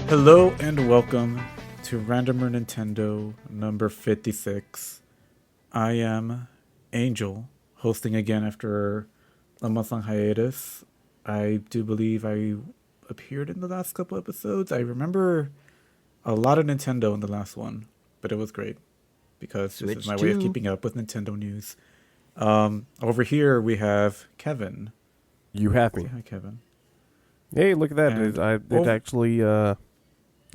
Hello and welcome to Randomer Nintendo number 56. I am Angel, hosting again after a month-long hiatus. I do believe I appeared in the last couple episodes. I remember a lot of Nintendo in the last one, but it was great because this is Switch my way of 2. keeping up with Nintendo news. Over here we have Kevin. You have Say me. hi, Kevin. Hey, look at that! And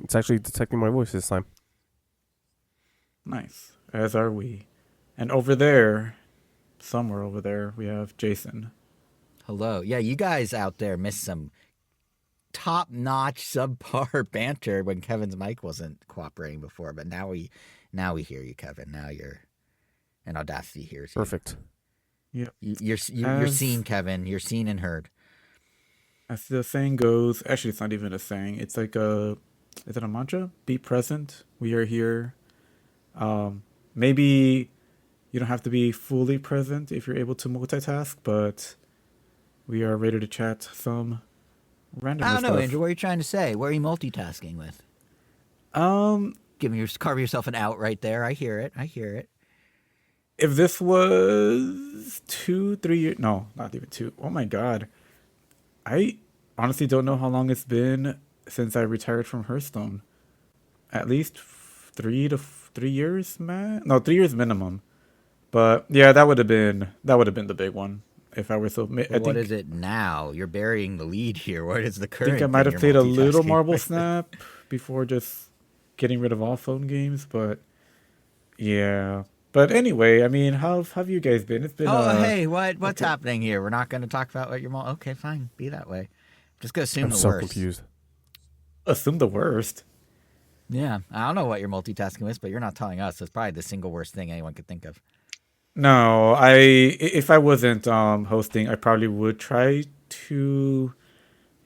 It's actually detecting my voice this time. nice, as are we. And over there, somewhere over there, we have Jason. Hello. Yeah, you guys out there missed some top-notch subpar banter when Kevin's mic wasn't cooperating before, but now we hear you, Kevin. Now you're and Audacity hears you. Perfect. Yep. You're seen, Kevin. You're seen and heard. As the saying goes, actually, it's not even a saying. It's like is it a mantra? Be present. We are here. Maybe you don't have to be fully present if you're able to multitask, but we are ready to chat some random I don't know, stuff. Andrew. What are you trying to say? What are you multitasking with? Um, Carve yourself an out right there. I hear it. I hear it. if this was 2, 3 years, no, not even two. Oh my God, I honestly don't know how long it's been since I retired from Hearthstone. At least 3 years, man. No, 3 years minimum. But yeah, that would have been the big one if I were so. Well, what is it now? You're burying the lead here. What is the Think I current might thing have you're played a little multitasking Marble with? Snap before just getting rid of all phone games. But yeah. But anyway, I mean, how have you guys been? It's been Oh, hey, what's okay. happening here? We're not going to talk about what you're. Okay, fine, be that way. Just go assume I'm the so worst. confused. Assume the worst. Yeah, I don't know what you're multitasking with, but you're not telling us. It's probably the single worst thing anyone could think of. No, if I wasn't hosting, I probably would try to,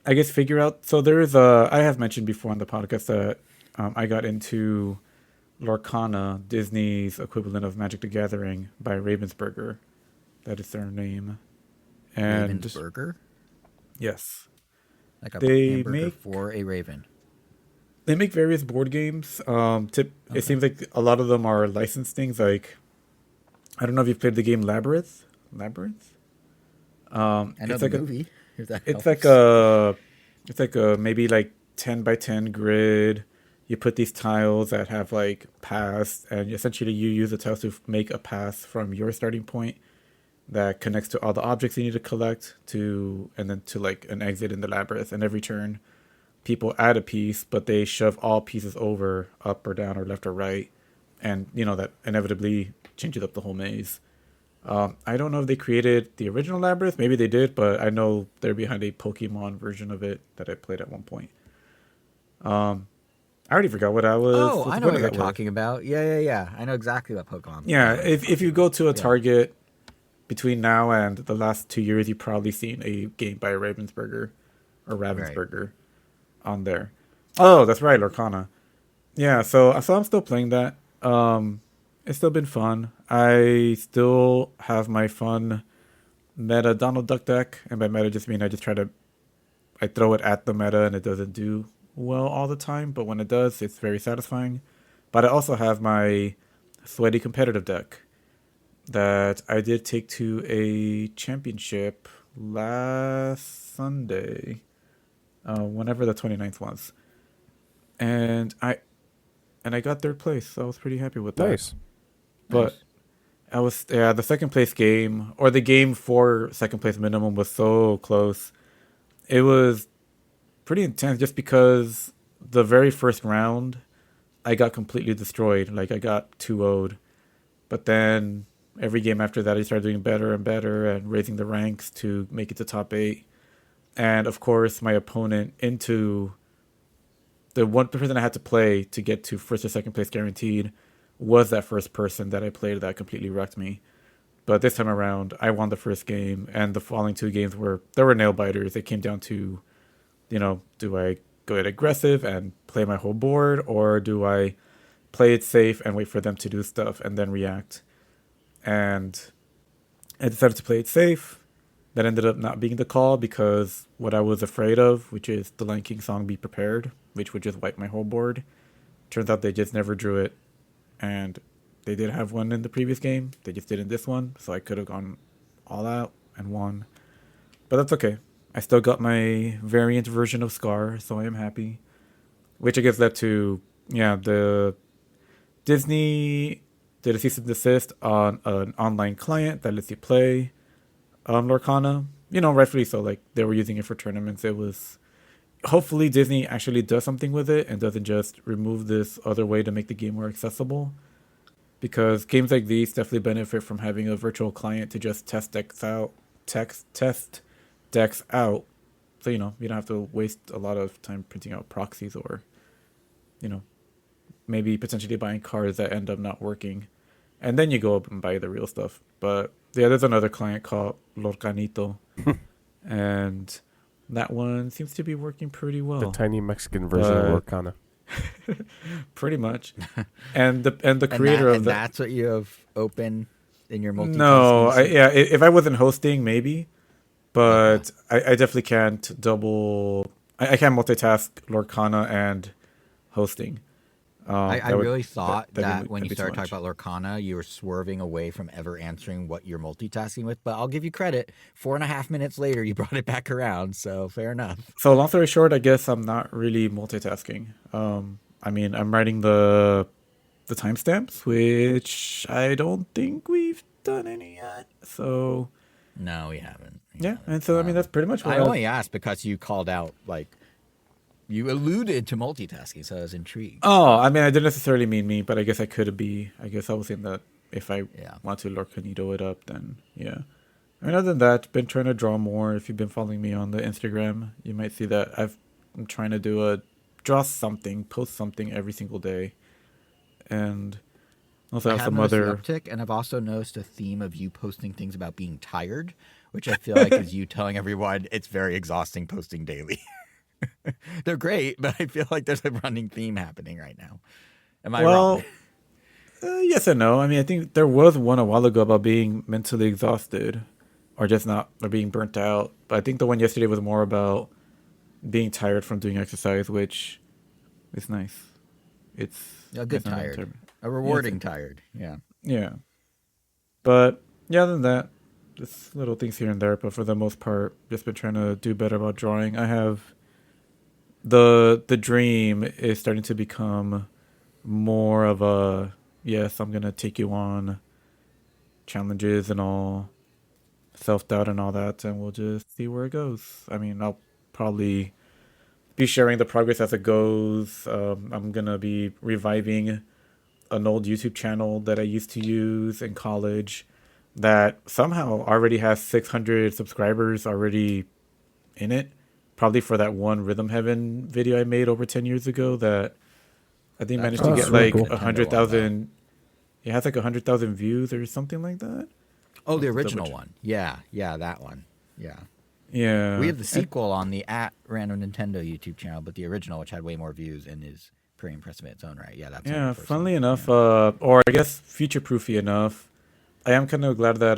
I guess, figure out. So there's a I have mentioned before on the podcast that I got into Lorcana, Disney's equivalent of Magic the Gathering, by Ravensburger. That is their name. Raven's And Burger, yes, like a they hamburger make for a raven. they make various board games. It Okay, seems like a lot of them are licensed things. Like I don't know if you've played the game Labyrinth. Labyrinth. I know It's the like a movie. If that it's like helps. a it's like a maybe like 10 by 10 grid. You put these tiles that have like paths, and essentially you use the tiles to make a path from your starting point that connects to all the objects you need to collect to, and then to like an exit in the labyrinth. And every turn, people add a piece, but they shove all pieces over, up or down or left or right, and that inevitably changes up the whole maze. I don't know if they created the original labyrinth. Maybe they did, but I know they're behind a Pokemon version of it that I played at one point. I already forgot what I Oh, was I know what pointing you're that with. talking about. Yeah. I know exactly what Pokemon Yeah, you're if talking you go about. to a Yeah, Target between now and the last 2 years, you've probably seen a game by Ravensburger or right. Ravensburger on there. Oh, that's right, Lorcana. Yeah, so I'm still playing that. It's still been fun. I still have my fun meta Donald Duck deck, and by meta just mean I throw it at the meta and it doesn't do well all the time, but when it does, it's very satisfying. But I also have my sweaty competitive deck that I did take to a championship last Sunday, whenever the 29th was. And I got third place, so I was pretty happy with that. Nice. But Nice. I was yeah, the second place game or the game for second place minimum was so close. It was pretty intense just because the very first round I got completely destroyed. Like I got 2-0'd. But then every game after that I started doing better and better and raising the ranks to make it to top 8. And of course my opponent into the one person I had to play to get to first or second place guaranteed was that first person that I played that completely wrecked me. But this time around, I won the first game, and the following two games were nail biters. It came down to, do I go it aggressive and play my whole board, or do I play it safe and wait for them to do stuff and then react? And I decided to play it safe. That ended up not being the call because what I was afraid of, which is the Lion King song "Be Prepared," which would just wipe my whole board. Turns out they just never drew it, and they did have one in the previous game. They just didn't this one, so I could have gone all out and won. But that's okay. I still got my variant version of Scar, so I am happy. Which I guess led to, the Disney did a cease and desist on an online client that lets you play Lorcana. Rightfully so. Like, they were using it for tournaments. It was... Hopefully Disney actually does something with it and doesn't just remove this other way to make the game more accessible. Because games like these definitely benefit from having a virtual client to just test decks out. So, you don't have to waste a lot of time printing out proxies or, maybe potentially buying cards that end up not working. And then you go up and buy the real stuff. But yeah, there's another client called Lorcanito. And that one seems to be working pretty well. The tiny Mexican version of Lorcana. Pretty much. And the creator of that. That's what you have open in your multitasking? No, if I wasn't hosting, maybe. But I definitely can't double... I can't multitask Lorcana and hosting. I really thought that when you started talking about Lorcana, you were swerving away from ever answering what you're multitasking with. But I'll give you credit. 4.5 minutes later, you brought it back around. So fair enough. So long story short, I guess I'm not really multitasking. I'm writing the timestamps, which I don't think we've done any yet. So no, we haven't. And so that's pretty much what I only asked because you called out you alluded to multitasking, so I was intrigued. Oh, I didn't necessarily mean me, but I guess I could be. I guess I was saying that if I want to Lorcanito it up, then yeah. Other than that, been trying to draw more. If you've been following me on the Instagram, you might see that I'm trying to draw something, post something every single day, and also have some other uptick. And I've also noticed a theme of you posting things about being tired, which I feel like is you telling everyone it's very exhausting posting daily. They're great, but I feel like there's a running theme happening right now. Am I wrong? Yes and no. I think there was one a while ago about being mentally exhausted or being burnt out. But I think the one yesterday was more about being tired from doing exercise, which is nice. It's a good tired. A rewarding tired. Yeah. Yeah. But other than that, just little things here and there. But for the most part, just been trying to do better about drawing. I have... The dream is starting to become more of a, yes, I'm going to take you on challenges and all, self-doubt and all that, and we'll just see where it goes. I'll probably be sharing the progress as it goes. I'm going to be reviving an old YouTube channel that I used to use in college that somehow already has 600 subscribers already in it. Probably for that one Rhythm Heaven video I made over 10 years ago that I think managed to get like 100,000. It has like 100,000 views or something like that. Oh, the original one. Yeah, that one. Yeah. Yeah. We have the sequel on the @Random Nintendo YouTube channel, but the original, which had way more views and is pretty impressive in its own right. Yeah, that's funnily enough, or I guess future-proofy enough, I am kind of glad that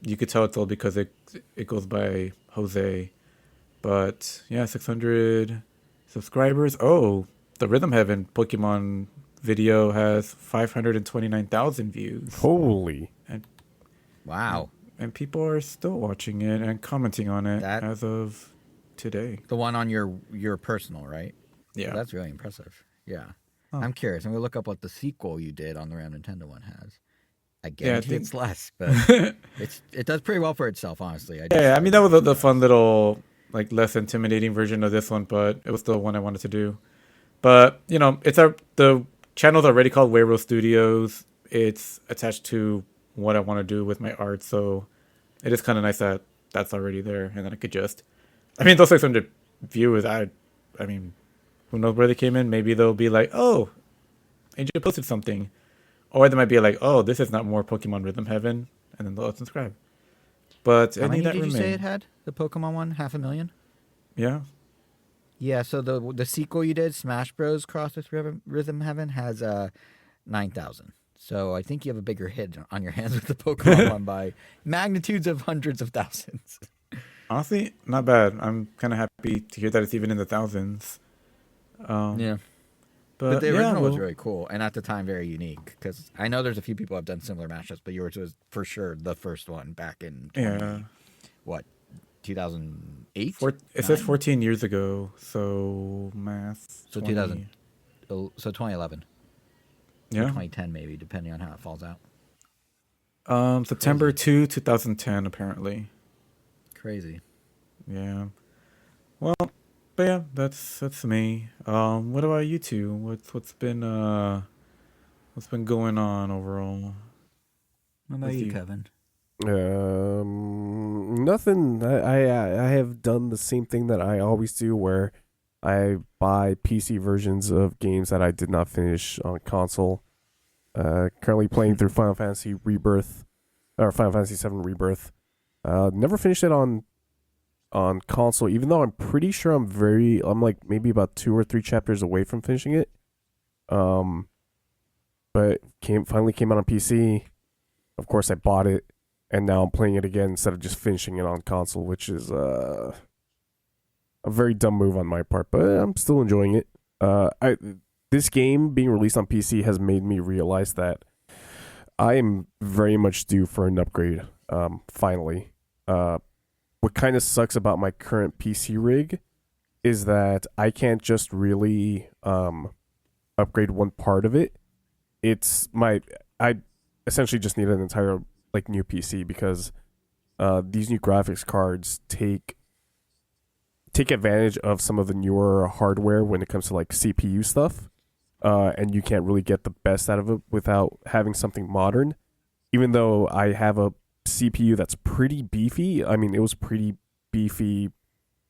you could tell it's all because it goes by Jose, but 600 subscribers. Oh, the Rhythm Heaven Pokemon video has 529,000 views. Holy! Wow! And people are still watching it and commenting on it as of today. The one on your personal, right? Yeah, that's really impressive. Yeah, I'm curious. I'm gonna look up what the sequel you did on the Random Nintendo one has. I guarantee it's less, but it does pretty well for itself, honestly. That was the fun little, less intimidating version of this one, but it was still one I wanted to do. But it's the channel's already called Wayrose Studios. It's attached to what I want to do with my art, so it is kind of nice that that's already there, and then I could just, those 600 viewers. Who knows where they came in? Maybe they'll be like, oh, Angel posted something. Or they might be like, oh, this is not more Pokemon Rhythm Heaven, and then they'll unsubscribe. But how many did you say it had? The Pokemon one? 500,000? Yeah. Yeah, so the sequel you did, Smash Bros. Cross with Rhythm Heaven, has 9,000. So I think you have a bigger hit on your hands with the Pokemon one by magnitudes of hundreds of thousands. Honestly, not bad. I'm kind of happy to hear that it's even in the thousands. Um, Yeah. But but the yeah, original was well, really cool, and at the time very unique. Because I know there's a few people who have done similar mashups, but yours was for sure the first one back in yeah. 2008, It says 9, 14 years ago, so math so 20. so 2011 or Yeah. 2010 maybe, depending on how it falls out. September Crazy, 2010, apparently. crazy. Yeah. Well, but yeah, that's me. What about you two? What's been going on overall What about with you, you? Kevin? Nothing. I have done the same thing that I always do, where I buy PC versions of games that I did not finish on console. Currently playing through Final Fantasy Rebirth, or Final Fantasy VII Rebirth. Never finished it on console, even though I'm pretty sure I'm like maybe about 2 or 3 chapters away from finishing it. Um, but finally came out on PC. Of course, I bought it, and now I'm playing it again instead of just finishing it on console, which is a very dumb move on my part. But I'm still enjoying it. I This game being released on PC has made me realize that I am very much due for an upgrade. Finally, what kind of sucks about my current PC rig is that I can't just really upgrade one part of it. I essentially just need an entire like new PC because these new graphics cards take advantage of some of the newer hardware when it comes to like CPU stuff, and you can't really get the best out of it without having something modern. Even though I have a CPU that's pretty beefy, I mean it was pretty beefy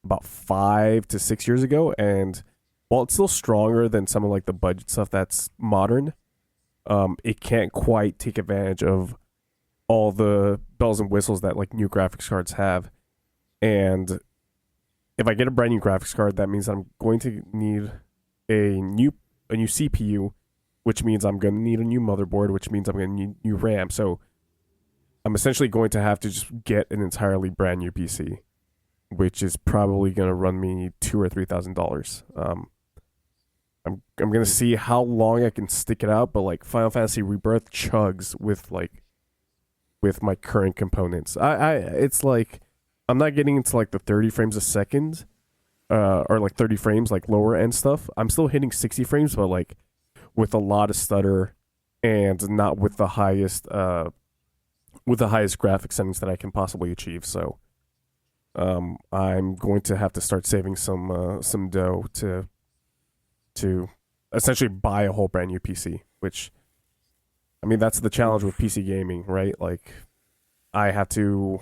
about 5 to 6 years ago, and while it's still stronger than some of like the budget stuff that's modern, it can't quite take advantage of all the bells and whistles that like new graphics cards have. And if I get a brand new graphics card, that means I'm going to need a new CPU, which means I'm going to need a new motherboard, which means I'm going to need new RAM. So I'm essentially going to have to just get an entirely brand new PC, which is probably going to run me $2,000 or $3,000. I'm gonna see how long I can stick it out, but like Final Fantasy Rebirth chugs with my current components. It's like I'm not getting into like the 30 frames a second, or like 30 frames like lower end stuff. I'm still hitting 60 frames, but like with a lot of stutter and not with the highest graphic settings that I can possibly achieve. So I'm going to have to start saving some dough to essentially buy a whole brand new PC, which, I mean, that's the challenge with PC gaming, right? Like, I have to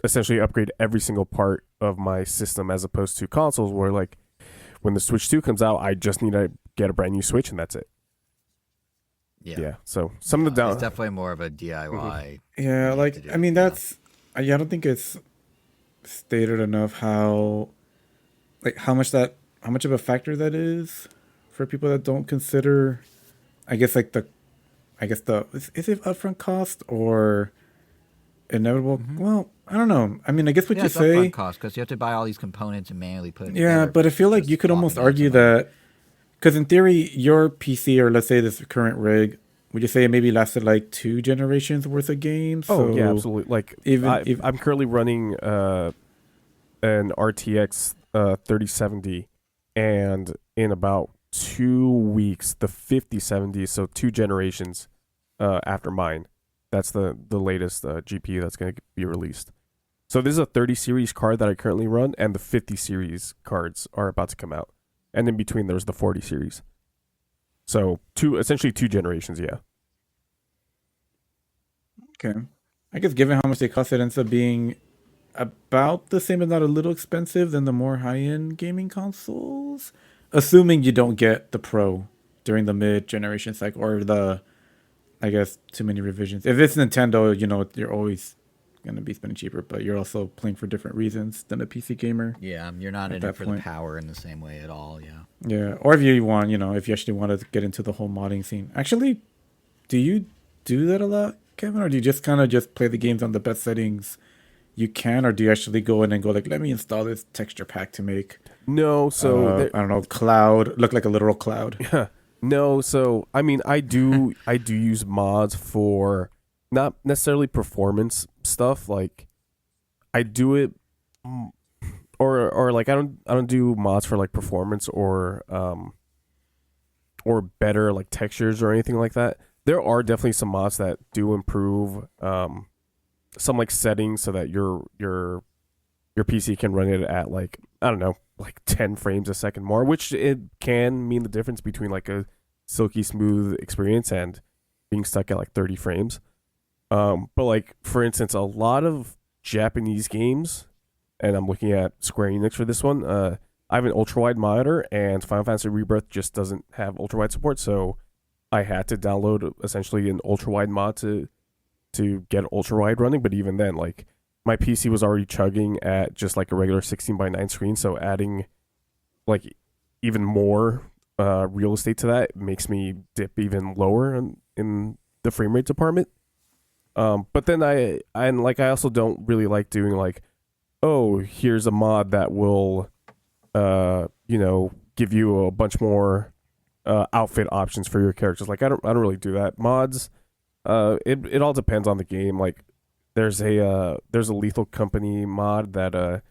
essentially upgrade every single part of my system as opposed to consoles where, like, when the Switch 2 comes out, I just need to get a brand new Switch and that's it. Yeah. So some of the It's definitely more of a DIY. Yeah, like I mean I don't think it's stated enough how how much of a factor that is for people that don't consider, I guess like is it upfront cost or inevitable? Well, I don't know. I mean, I guess what Yeah, you it's say. upfront cost because you have to buy all these components and manually put it Yeah, together but I feel like versus you could almost plopping down argue some money. that because in theory, your PC or let's say this current rig, would you say it maybe lasted like 2 generations worth of games? Oh yeah, So absolutely. Like even if I'm currently running an RTX 3070, and in about 2 weeks, the 5070, so 2 generations after mine. That's the latest GPU that's going to be released. So this is a 30 series card that I currently run, and the 50 series cards are about to come out. And in between, there's the 40 series. So essentially 2 generations, yeah. okay, I guess given how much they cost, it ends up being about the same, if not a little expensive than the more high-end gaming consoles. Assuming you don't get the Pro during the mid-generation cycle or the, I guess, too many revisions. If it's Nintendo, you're always gonna be spending cheaper, but you're also playing for different reasons than a PC gamer Yeah, you're not at in it that for the point. power in the same way at all. Yeah. Yeah, or if you want, if you actually want to get into the whole modding scene. Actually, do you do that a lot, Kevin, or do you just kind of just play the games on the best settings you can, or do you actually go in and go like, let me install this texture pack to make No, so I don't know, cloud look like a literal cloud? no, so I mean, I do use mods for not necessarily performance stuff. Like I do it, or like I don't do mods for like performance or better like textures or anything like that. There are definitely some mods that do improve some like settings so that your PC can run it at like, I don't know, like 10 frames a second more, which it can mean the difference between like a silky smooth experience and being stuck at like 30 frames. But like for instance, a lot of Japanese games, and I'm looking at Square Enix for this one, I have an ultra wide monitor, and Final Fantasy Rebirth just doesn't have ultra wide support, so I had to download essentially an ultra wide mod to get ultra wide running. But even then, like my PC was already chugging at just like a regular 16:9 screen, so adding like even more real estate to that makes me dip even lower in the frame rate department. But then I also don't really like doing like, oh, here's a mod that will give you a bunch more outfit options for your characters. Like I don't really do that. Mods, it all depends on the game. Like there's a Lethal Company mod that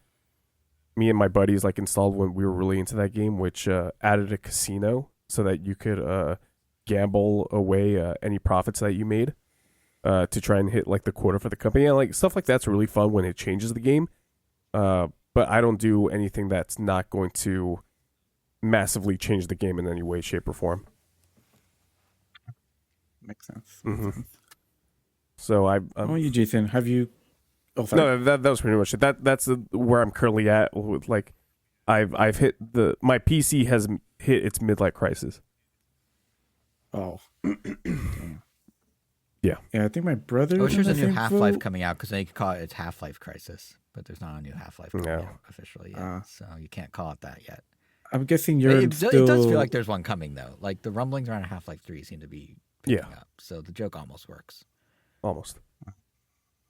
me and my buddies like installed when we were really into that game, which added a casino so that you could gamble away any profits that you made to try and hit like the quota for the company. And like stuff like that's really fun when it changes the game. But I don't do anything that's not going to massively change the game in any way, shape, or form. Makes sense. Mm-hmm. So oh, you, Jason, have you? Oh, sorry. No, that was pretty much it. That's where I'm currently at. With, like, I've hit my PC has hit its midlife crisis. Oh. Yeah. Yeah, I think my brother. I wish there's a new Half-Life coming out, because they could call it its Half-Life Crisis, but there's not a new Half-Life coming out officially yet, so you can't call it that yet. I'm guessing you're it still... It does feel like there's one coming, though. Like, the rumblings around Half-Life 3 seem to be picking up, so the joke almost works. Almost.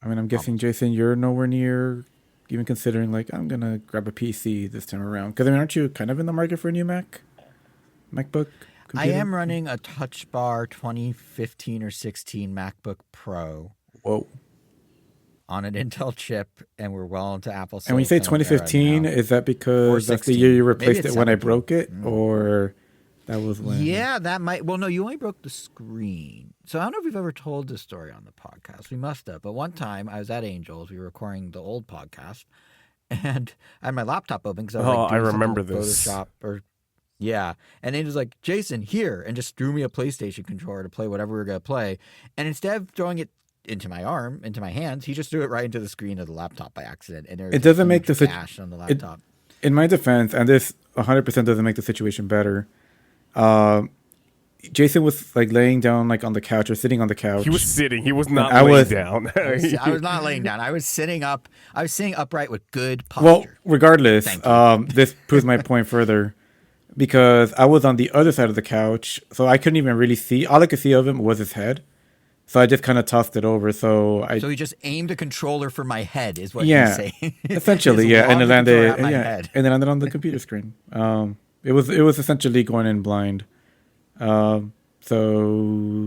I mean, I'm guessing, Jason, you're nowhere near even considering, like, I'm going to grab a PC this time around. Because, I mean, aren't you kind of in the market for a new MacBook? Computer? I am running a Touch Bar 2015 or 16 MacBook Pro. Whoa. On an Intel chip, and we're well into Apple. And when you say 2015, is that because that's the year you replaced it when I broke it? Or that was when? Yeah, that might. Well, no, you only broke the screen. So I don't know if we've ever told this story on the podcast. We must have. But one time I was at Angels. We were recording the old podcast. And I had my laptop open because I was like, I remember this. Photoshop or... Yeah. And Angel's like, Jason, here. And just threw me a PlayStation controller to play whatever we were going to play. And instead of throwing it into my hands, he just threw it right into the screen of the laptop by accident. And it doesn't make the gash on the laptop. In my defense, and this 100% doesn't make the situation better, Jason was like laying down like on the couch or sitting on the couch. He was sitting. He was not laying down. I was not laying down. I was sitting up. I was sitting upright with good posture. Well, regardless, this proves my point further. Because I was on the other side of the couch, so I couldn't even really see. All I could see of him was his head. So I just kind of tossed it over. So he just aimed a controller for my head, is what you're saying. Essentially, yeah. And it landed and it landed on the computer screen. It was essentially going in blind. So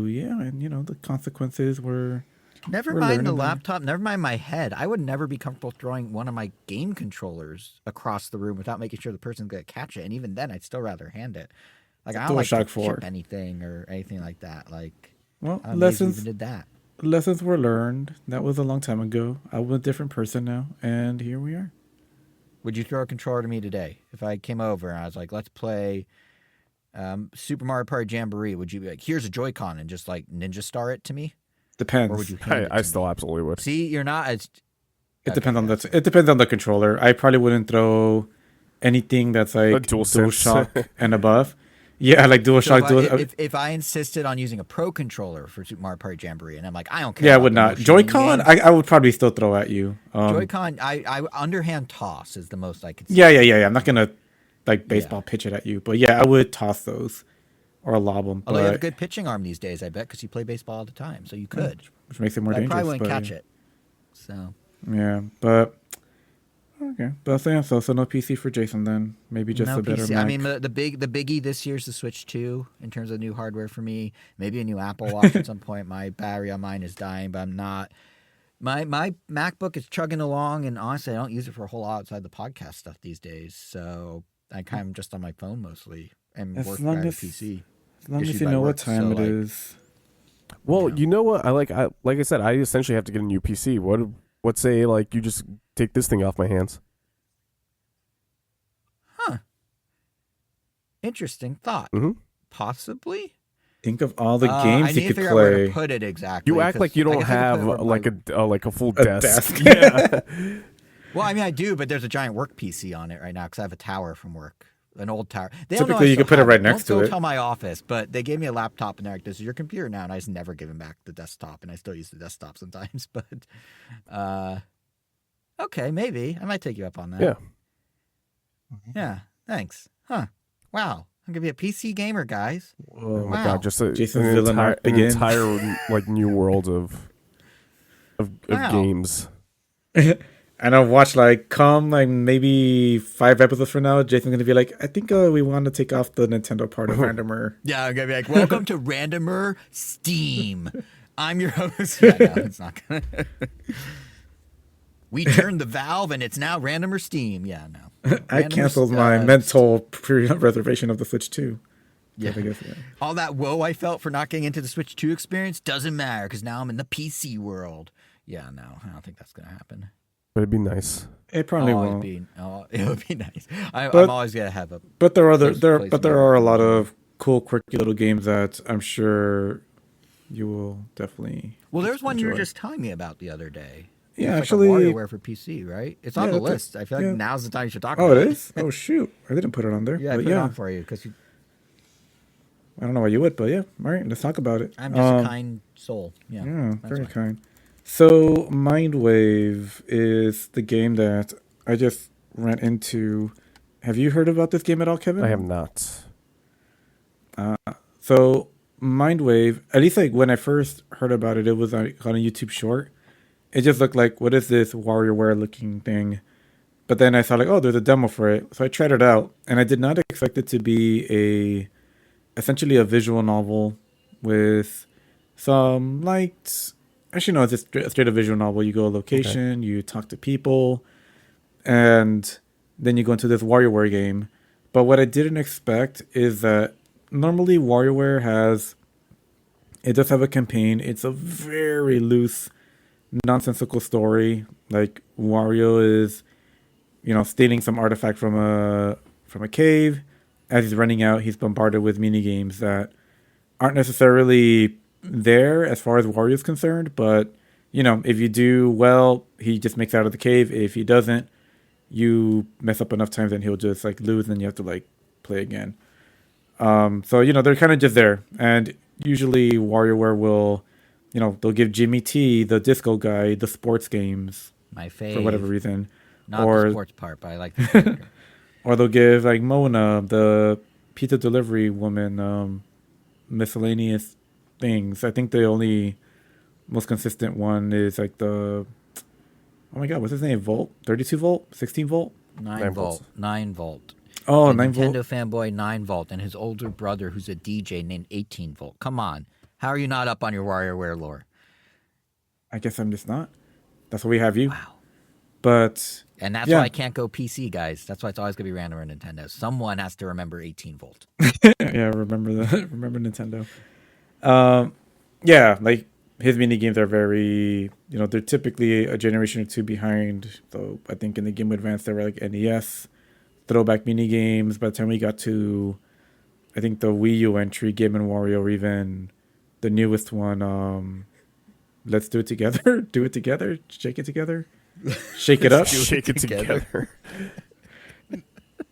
yeah, and the consequences were... Never mind the laptop, never mind my head. I would never be comfortable throwing one of my game controllers across the room without making sure the person's going to catch it. And even then, I'd still rather hand it. Like, I don't like to chip anything or anything like that. Like, well, lessons even did that. Lessons were learned. That was a long time ago. I'm a different person now, and here we are. Would you throw a controller to me today? If I came over and I was like, let's play Super Mario Party Jamboree, would you be like, here's a Joy-Con, and just like Ninja Star it to me? Depends. Or would you I still absolutely would. See, you're not as... It depends on it depends on the controller. I probably wouldn't throw anything that's like DualShock and above. Yeah, like DualShock. If I insisted on using a Pro controller for Super Mario Party Jamboree, and I'm like, I don't care. Yeah, I would not. Joy-Con, I would probably still throw at you. Joy-Con, I underhand toss is the most I could say. Yeah. I'm not gonna like baseball pitch it at you, but yeah, I would toss those. Or lob them. Although you have a good pitching arm these days, I bet, because you play baseball all the time, so you could. Which makes it more dangerous. I probably wouldn't catch it. So Yeah, but okay. But so yeah, so no PC for Jason then. Maybe just No a better PC. I Mac. mean, the biggie this year is the Switch 2 in terms of new hardware for me. Maybe a new Apple Watch at some point. My battery on mine is dying, but I'm not. My MacBook is chugging along, and honestly, I don't use it for a whole lot outside the podcast stuff these days. So I kind of just on my phone mostly and As work long via as PC. as long as Issued you by know what work, time so, it like, is. Well, Yeah. you know what? Like I said, I essentially have to get a new PC. What say like you just take this thing off my hands? Huh. Interesting thought. Mm-hmm. Possibly. Think of all the I games you need to could figure out where to play. put it exactly. You act 'cause like you I don't guess I could have put it where like a full A desk. desk. Yeah. Well, I mean, I do, but there's a giant work PC on it right now because I have a tower from work, an old tower. They don't know Typically, I you still could put it have right Don't next to go it. tell my office, but they gave me a laptop and they're like, "This is your computer now," and I just never given back the desktop, and I still use the desktop sometimes. But okay, maybe I might take you up on that. Yeah. Yeah. Thanks. Huh. Wow. I'm gonna be a PC gamer, guys. Oh my Wow. god, just Jason's an villain entire arc begins. like new world of Wow. games. And I'll watch like maybe 5 episodes from now. Jason's gonna be like, I think we want to take off the Nintendo part of Randomer. Yeah, I'm gonna be like, "Welcome to Randomer Steam. I'm your host." Yeah, no, it's not gonna. We turned the valve, and it's now Randomer Steam. Yeah, no. I Randomer, canceled my mental reservation of the Switch 2. Yeah. I guess, yeah. All that woe I felt for not getting into the Switch 2 experience doesn't matter because now I'm in the PC world. Yeah, no, I don't think that's gonna happen. But it'd be nice. It probably Always won't. it would be nice. I'm But- always gonna have a. But there are Place but there more. are a lot of cool, quirky little games that I'm sure you will definitely. Well, there's one you were enjoy. just telling me about the other day. Yeah, It's actually. like a WarioWare for PC, right? It's on Yeah, the that's list. I feel like yeah. now's the time you should talk Oh, about it is. Oh shoot! I didn't put it on there. Yeah, I but put it yeah, on for you because I don't know why you would, but yeah. All right, let's talk about it. I'm just a kind soul. Yeah, Yeah, that's very why. kind. So, Mindwave is the game that I just ran into. Have you heard about this game at all, Kevin? I have not. So, Mindwave, at least like when I first heard about it, it was like on a YouTube short. It just looked like, what is this WarioWare looking thing? But then I saw like, oh, there's a demo for it. So I tried it out, and I did not expect it to be essentially a visual novel with some light. Actually, no, it's just a straight up visual novel. You go a location, you talk to people, and then you go into this WarioWare game. But what I didn't expect is that normally WarioWare it does have a campaign. It's a very loose, nonsensical story. Like Wario is, stealing some artifact from a cave. As he's running out, he's bombarded with mini games that aren't necessarily there as far as Wario's concerned. But if you do well, he just makes it out of the cave. If he doesn't, you mess up enough times and he'll just like lose, and you have to like play again. So they're kind of just there, and usually WarioWare will, they'll give Jimmy T, the disco guy, the sports games My fave. for whatever reason, Not or the sports part, but I like the character. or they'll give like Mona, the pizza delivery woman, miscellaneous things. I think the only most consistent one is like oh my god, what's his name? Volt, 32 volt, 16 volt. 9 volt. 9 volt. Oh, The 9 volt. Nintendo fanboy 9 volt and his older brother who's a DJ named 18 volt. Come on. How are you not up on your WarioWare lore? I guess I'm just not. That's why we have you. Wow. But And that's Yeah. why I can't go PC, guys. That's why it's always going to be random or Nintendo. Someone has to remember 18 volt. yeah, remember Nintendo. Yeah, like his mini games are very, they're typically a generation or two behind. So I think in the Game Boy Advance there were like NES throwback mini games. By the time we got to, I think the Wii U entry, Game and Wario, or even the newest one, Let's Do It Together, Do It Together, Shake It Together, Shake It Up. Shake it together.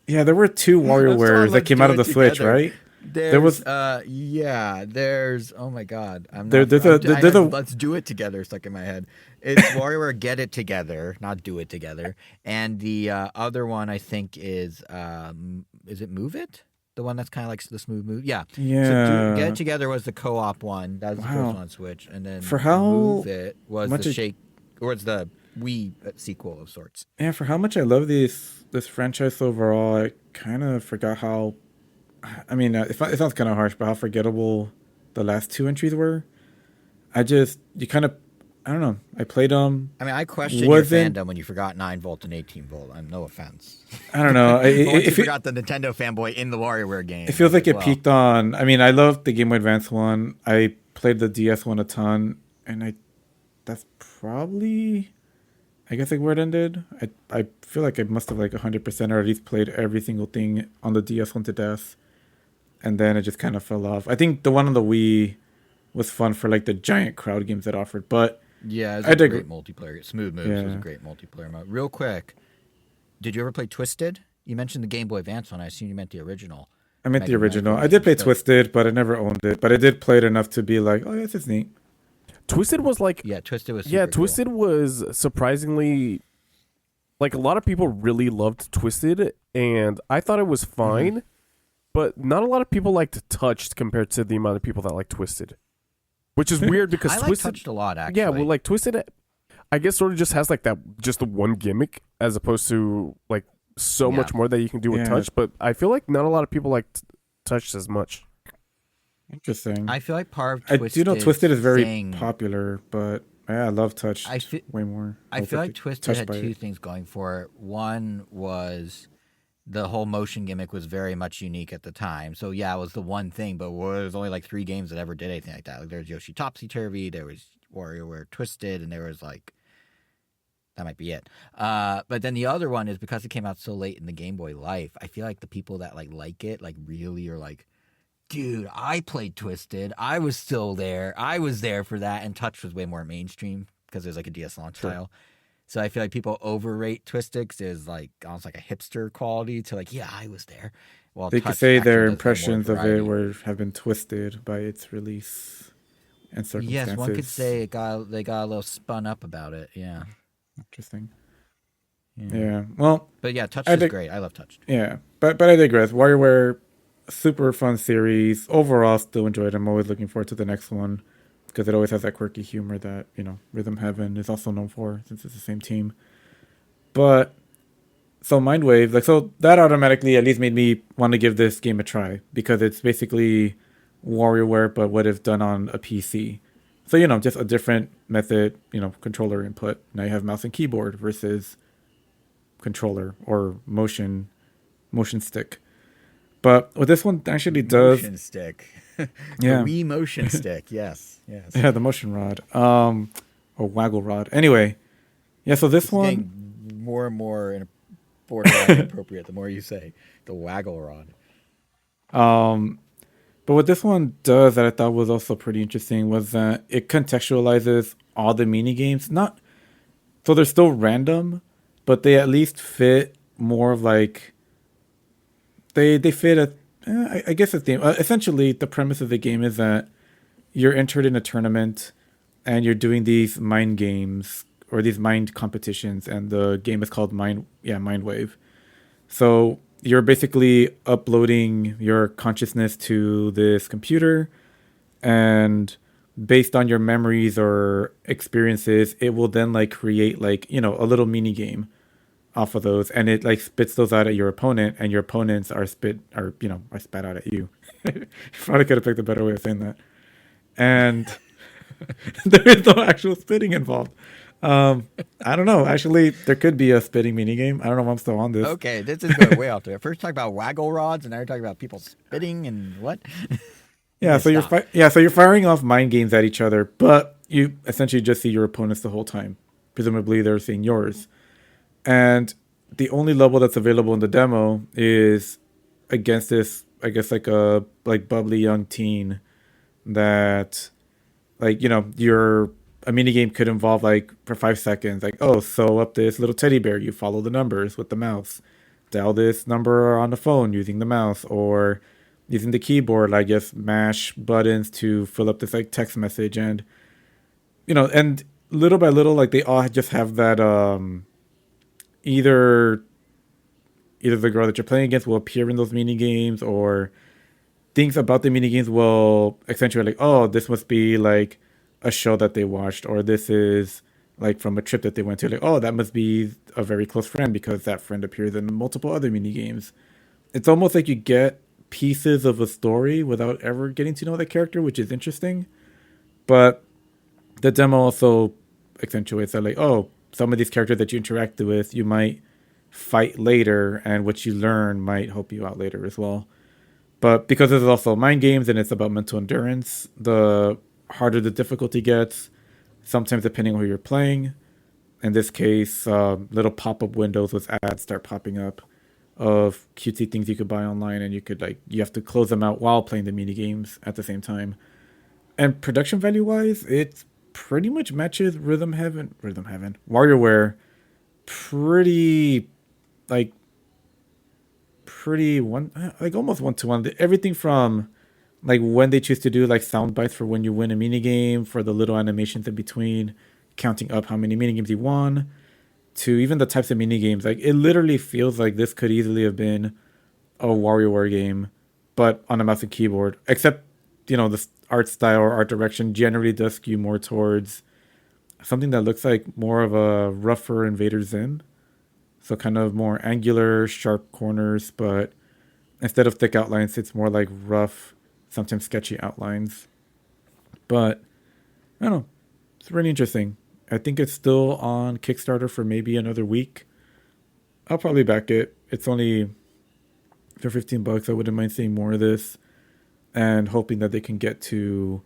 Yeah, there were two WarioWares that Let's came Do out of It the Switch, Together. right? There was- there's, oh my God. I'm There- not, there's I'm- a- I there's have a- Let's Do It Together stuck in my head. It's WarioWare Get It Together, not Do It Together. And the other one I think is it Move It? The one that's kind of like the smooth move? Yeah. Yeah. So Get It Together was the co-op one. That was the Wow. first one on Switch. And then For how Move It was much the it- shake. the Wii sequel of sorts. Yeah, for how much I love this franchise overall, I kind of forgot how. I mean, it sounds kind of harsh, but how forgettable the last two entries were. You kind of, I don't know. I played them. I mean, I question your Wasn't fandom when you forgot 9-volt and 18-volt. I'm no offense. I don't know. But once you forgot the Nintendo fanboy in the WarioWare game. It feels like it peaked on. I mean, I love the Game Boy Advance one. I played the DS one a ton, and that's probably, I guess, like where it ended. I feel like I must have like 100% or at least played every single thing on the DS one to death, and then it just kind of fell off. I think the one on the Wii was fun for like the giant crowd games it offered, but yeah, it was a great multiplayer. Smooth Moves was a great multiplayer mode. Real quick, did you ever play Twisted? You mentioned the Game Boy Advance one. I assume you meant the original. I meant the original. I did play Twisted, but I never owned it. But I did play it enough to be like, oh, yes, it's neat. Twisted was like... Yeah, Twisted was Twisted cool. was surprisingly... Like, a lot of people really loved Twisted, and I thought it was fine, but not a lot of people liked Touched compared to the amount of people that liked Twisted. Which is weird because I Twisted... Touched a lot, actually. Yeah, well, like, Twisted, I guess, sort of just has, like, just the one gimmick, as opposed to, like, so much more that you can do with Touch, but I feel like not a lot of people like Touched as much. Interesting. I feel like part of Twisted... I do know Twisted is very popular, but yeah, I love Touch way more. I feel like Twisted had two things going for it. One was the whole motion gimmick was very much unique at the time. So yeah, it was the one thing, but there was only like 3 games that ever did anything like that. Like there was Yoshi Topsy Turvy, there was WarioWare Twisted, and there was like... That might be it. But then the other one is because it came out so late in the Game Boy life, I feel like the people that like it, like really are like, dude, I played Twisted. I was still there. I was there for that. And Touch was way more mainstream because there's like a DS launch style. So I feel like people overrate Twisted because there's like almost like a hipster quality to like, yeah, I was there. Well, they could say their impressions of it have been twisted by its release and circumstances. Yes, one could say they got a little spun up about it. Yeah. Interesting. Yeah. Well, but yeah, Touch is great. I love Touch. Yeah, but I digress. WarioWare, super fun series. Overall, still enjoyed it. I'm always looking forward to the next one because it always has that quirky humor that Rhythm Heaven is also known for since it's the same team. But so Mindwave, so that automatically at least made me want to give this game a try because it's basically WarioWare, but what if done on a PC. So, just a different method, controller input. Now you have mouse and keyboard versus controller or motion stick. But what this one actually does... Motion stick. Yeah. The Wii motion stick, yes. Yeah, the motion rod. Or waggle rod. Anyway, yeah, so this one... Getting more and more borderline inappropriate the more you say. The waggle rod. But what this one does that I thought was also pretty interesting was that it contextualizes all the mini games. So they're still random, but they at least fit more of like they fit I guess the theme. Essentially, the premise of the game is that you're entered in a tournament and you're doing these mind games or these mind competitions, and the game is called Mindwave. So you're basically uploading your consciousness to this computer, and based on your memories or experiences, it will then like create like, a little mini game off of those, and it like spits those out at your opponent, and your opponents are spat out at you. Probably could have picked a better way of saying that. And there is no actual spitting involved. I don't know. Actually, there could be a spitting mini game. I don't know if I'm still on this. Okay, this is going way off there. First talk about waggle rods, and now you're talking about people spitting and what? Yeah, so you're firing off mind games at each other, but you essentially just see your opponents the whole time. Presumably, they're seeing yours, and the only level that's available in the demo is against this, I guess, like a bubbly young teen that, a mini game could involve for 5 seconds, sew up this little teddy bear. You follow the numbers with the mouse. Dial this number on the phone using the mouse, or using the keyboard, just mash buttons to fill up this text message, and and little by little, they all just have that either the girl that you're playing against will appear in those mini games, or things about the mini games will accentuate oh, this must be a show that they watched, or this is like from a trip that they went to. Like, oh, that must be a very close friend because that friend appears in multiple other mini games. It's almost like you get pieces of a story without ever getting to know the character, which is interesting. But the demo also accentuates that, like, oh, some of these characters that you interact with, you might fight later, and what you learn might help you out later as well. But because this is also mind games and it's about mental endurance, the harder the difficulty gets, sometimes depending on who you're playing. In this case, little pop-up windows with ads start popping up of cutesy things you could buy online, and you have to close them out while playing the mini games at the same time. And production value wise, it pretty much matches Rhythm Heaven, WarioWare, pretty like pretty one like almost 1-to-1. Everything from like when they choose to do like sound bites for when you win a mini game, for the little animations in between, counting up how many mini games you won, to even the types of mini games. Like it literally feels like this could easily have been a WarioWare game, but on a mouse and keyboard. Except, the art style or art direction generally does skew more towards something that looks like more of a rougher Invader Zim. So kind of more angular, sharp corners, but instead of thick outlines, it's more like rough, sometimes sketchy outlines. But I don't know. It's really interesting. I think it's still on Kickstarter for maybe another week. I'll probably back it. It's only for $15. I wouldn't mind seeing more of this and hoping that they can get to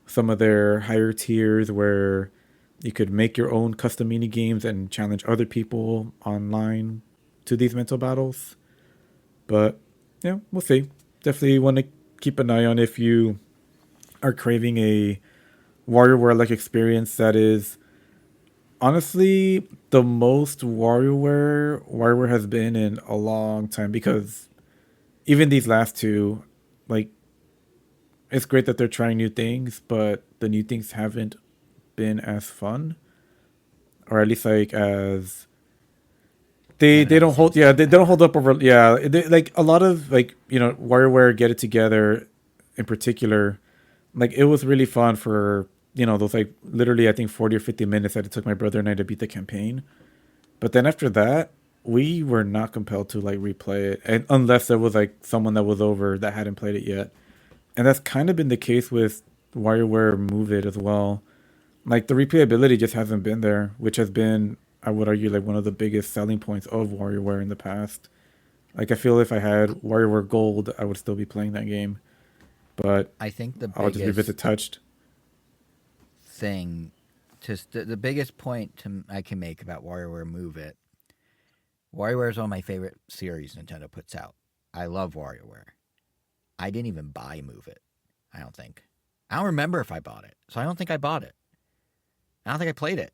some of their higher tiers where you could make your own custom mini games and challenge other people online to these mental battles. But yeah, we'll see. Definitely want to keep an eye on if you are craving a WarioWare-like experience that is honestly the most WarioWare has been in a long time, because even these last two, like, it's great that they're trying new things, but the new things haven't been as fun, or at least like as they don't hold they don't hold up over like a lot of like WarioWare Get It Together in particular. Like it was really fun for those like literally I think 40 or 50 minutes that it took my brother and I to beat the campaign. But then after that, we were not compelled to like replay it, and unless there was like someone that was over that hadn't played it yet. And that's kind of been the case with WarioWare Move It as well. Like the replayability just hasn't been there, which has been, I would argue, like one of the biggest selling points of WarioWare in the past. Like I feel if I had WarioWare Gold, I would still be playing that game. But I think the I'll just revisit Touched. thing, just the biggest point I can make about WarioWare Move It. WarioWare is one of my favorite series Nintendo puts out. I love WarioWare. I didn't even buy Move It. I don't think. I don't remember if I bought it, so I don't think I bought it. I don't think I played it.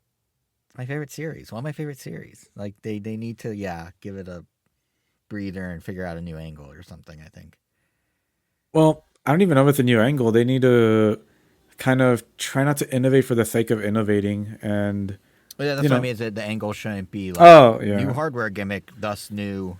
It's my favorite series. One of my favorite series. Like they need to give it a breather and figure out a new angle or something. I think. Well, I don't even know if it's a new angle. They need to kind of try not to innovate for the sake of innovating, and Well, that's what I mean. Is that the angle shouldn't be like new hardware gimmick, thus new.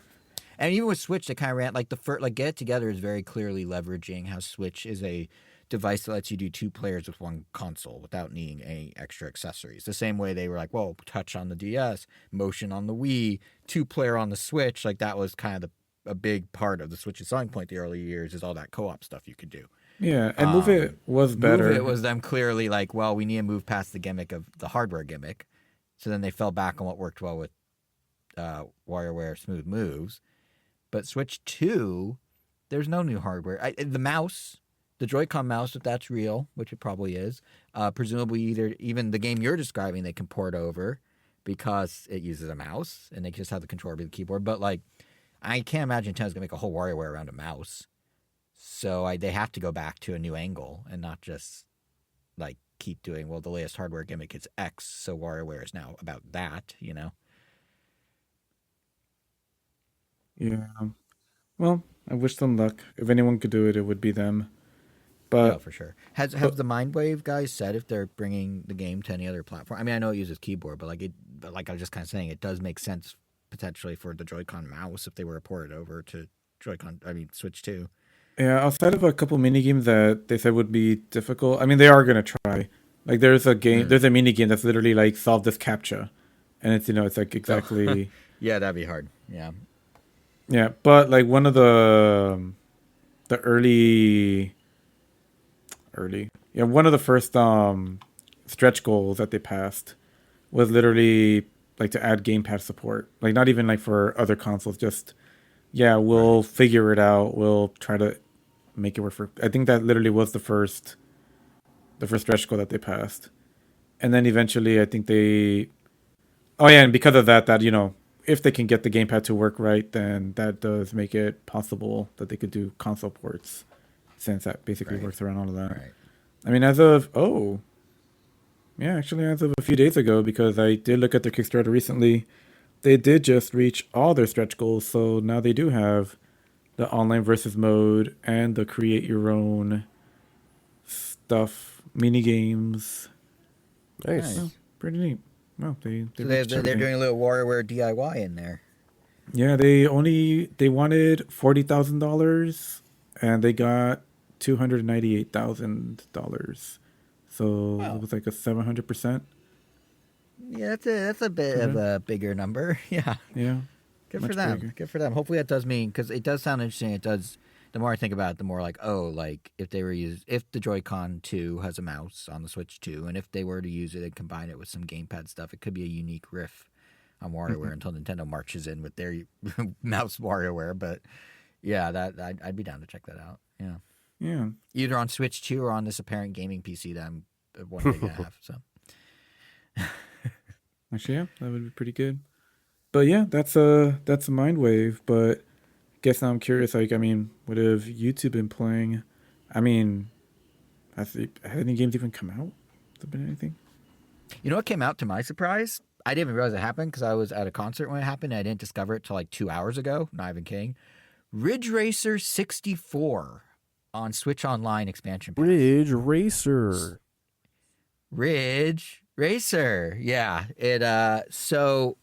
And even with Switch, they kind of ran like the first, like Get It Together is very clearly leveraging how Switch is a device that lets you do two players with one console without needing any extra accessories. The same way they were like, whoa, touch on the DS, motion on the Wii, two-player on the Switch. Like that was kind of a big part of the Switch's selling point the early years is all that co-op stuff you could do. Yeah, and Move It was better. Move It was them clearly like, well, we need to move past the gimmick of the hardware gimmick. So then they fell back on what worked well with WarioWare Smooth Moves. But Switch 2, there's no new hardware. The mouse, the Joy-Con mouse, if that's real, which it probably is, presumably even the game you're describing, they can port over because it uses a mouse and they just have the controller be the keyboard. But like, I can't imagine Nintendo's gonna make a whole WarioWare around a mouse. So they have to go back to a new angle and not just like keep doing, well, the latest hardware gimmick is X, so WarioWare is now about that, Yeah. Well, I wish them luck. If anyone could do it, it would be them. But for sure. Have the Mindwave guys said if they're bringing the game to any other platform? I mean, I know it uses keyboard, but like I was just kind of saying, it does make sense potentially for the Joy-Con mouse if they were ported over to Switch 2. yeah, outside of a couple mini games that they said would be difficult, I mean, they are gonna try. Like there's a game, there's a mini game that's literally like solve this captcha, and it's it's like Oh. exactly Yeah, that'd be hard. Yeah. yeah. But like one of the one of the first stretch goals that they passed was literally like to add gamepad support. Like not even like for other consoles, just yeah, we'll Right. figure it out. We'll try to make it work for. I think that literally was the first stretch goal that they passed, and then eventually I think they. Oh yeah, and because of that, if they can get the gamepad to work right, then that does make it possible that they could do console ports, since that basically Right. works around all of that. Right. I mean, actually, as of a few days ago, because I did look at their Kickstarter recently, they did just reach all their stretch goals. So now they do have the online versus mode and the create your own stuff, mini games. Nice. Oh, Nice. pretty neat. Well, they So reached they're everything. doing a little WarioWare DIY in there. Yeah, they wanted $40,000 and they got $298,000. So it Wow. was like a 700%. Yeah, that's a bit of Correct. a bigger number. Yeah. Yeah, Good for much them. bigger. Good for them. Hopefully that does mean, because it does sound interesting. It does. The more I think about it, the more like, oh, like if the Joy-Con 2 has a mouse on the Switch 2, and if they were to use it and combine it with some gamepad stuff, it could be a unique riff on WarioWare until Nintendo marches in with their mouse WarioWare. But yeah, I'd be down to check that out. Yeah, Yeah. either on Switch 2 or on this apparent gaming PC that I'm one day gonna have. So Actually, yeah, that would be pretty good. But yeah, that's a Mindwave. But guess now I'm curious. Like, I mean, what have YouTube been playing? I mean, has any games even come out? Has there been anything? you know what came out to my surprise? I didn't even realize it happened because I was at a concert when it happened. And I didn't discover it till like 2 hours ago. Not even kidding. Ridge Racer 64 on Switch Online expansion pass. Ridge Racer. Ridge Racer. Yeah. So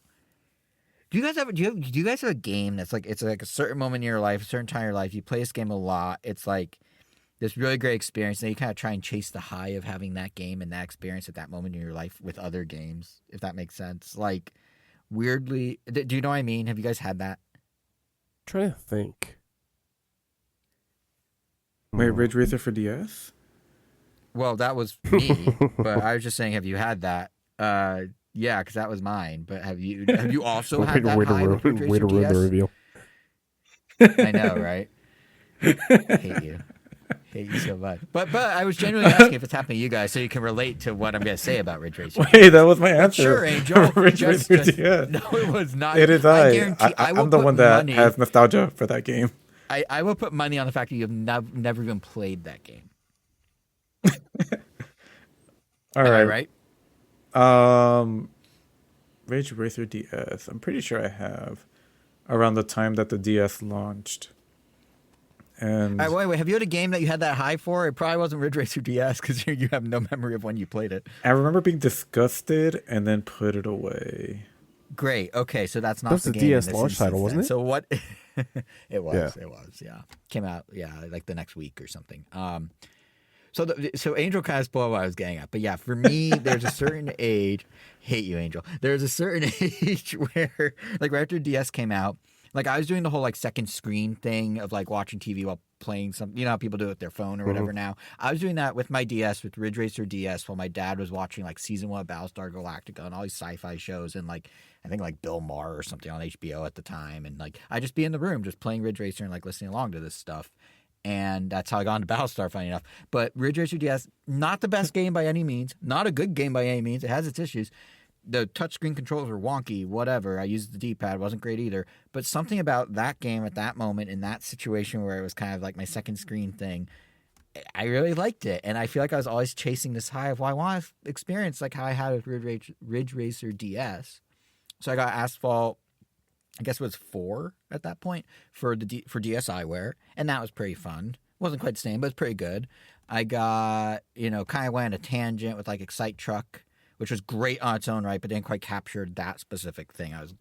do you guys have a game that's like, it's like a certain moment in your life, a certain time in your life, you play this game a lot. It's like this really great experience, and then you kind of try and chase the high of having that game and that experience at that moment in your life with other games, if that makes sense. Like weirdly, do you know what I mean? Have you guys had that? Trying to think. Wait, Ridge Racer for DS? Well, that was me, but I was just saying, have you had that? Yeah, because that was mine. But have you also had that high with Ridge Way Racer to ruin the DS? reveal. I know, right? Hate you. Hate you so much. But I was genuinely asking if it's happening to you guys so you can relate to what I'm going to say about Ridge Racer. Wait, that was my answer. Sure, Angel. Ridge Racer DS. No, it was not. It is I I. guarantee I will I'm the put one that money. has nostalgia for that game. I will put money on the fact that you have never even played that game. All Am I right. right? Ridge Racer DS. I'm pretty sure I have around the time that the DS launched. And Wait. Have you had a game that you had that high for? It probably wasn't Ridge Racer DS because you have no memory of when you played it. I remember being disgusted and then put it away. Great. Okay, so that's not That's the the game in DS this launch title, instance wasn't then. it? So what? It was. Yeah. It was. Yeah. Came out. Yeah, like the next week or something. So Angel kind of spoiled what I was getting at, but yeah, for me, there's a certain age. Hate you, Angel. There's a certain age where, like, right after DS came out, like I was doing the whole like second screen thing of like watching TV while playing some. You know how people do it with their phone or whatever. Now I was doing that with my DS, with Ridge Racer DS, while my dad was watching like season 1 of Battlestar Galactica and all these sci-fi shows, and like I think like Bill Maher or something on HBO at the time, and like I just be in the room just playing Ridge Racer and like listening along to this stuff. And that's how I got into Battlestar, funny enough. But Ridge Racer DS, not the best game by any means. Not a good game by any means. It has its issues. The touchscreen controls were wonky, whatever. I used the D-pad. Wasn't great either. But something about that game at that moment, in that situation where it was kind of like my second screen thing, I really liked it. And I feel like I was always chasing this high of, well, I want to experience like how I had with Ridge Racer DS. So I got Asphalt, I guess it was 4 at that point for for DSiWare, and that was pretty fun. Wasn't quite the same, but it's pretty good. I got, kind of went on a tangent with like Excite Truck, which was great on its own right, but didn't quite capture that specific thing I was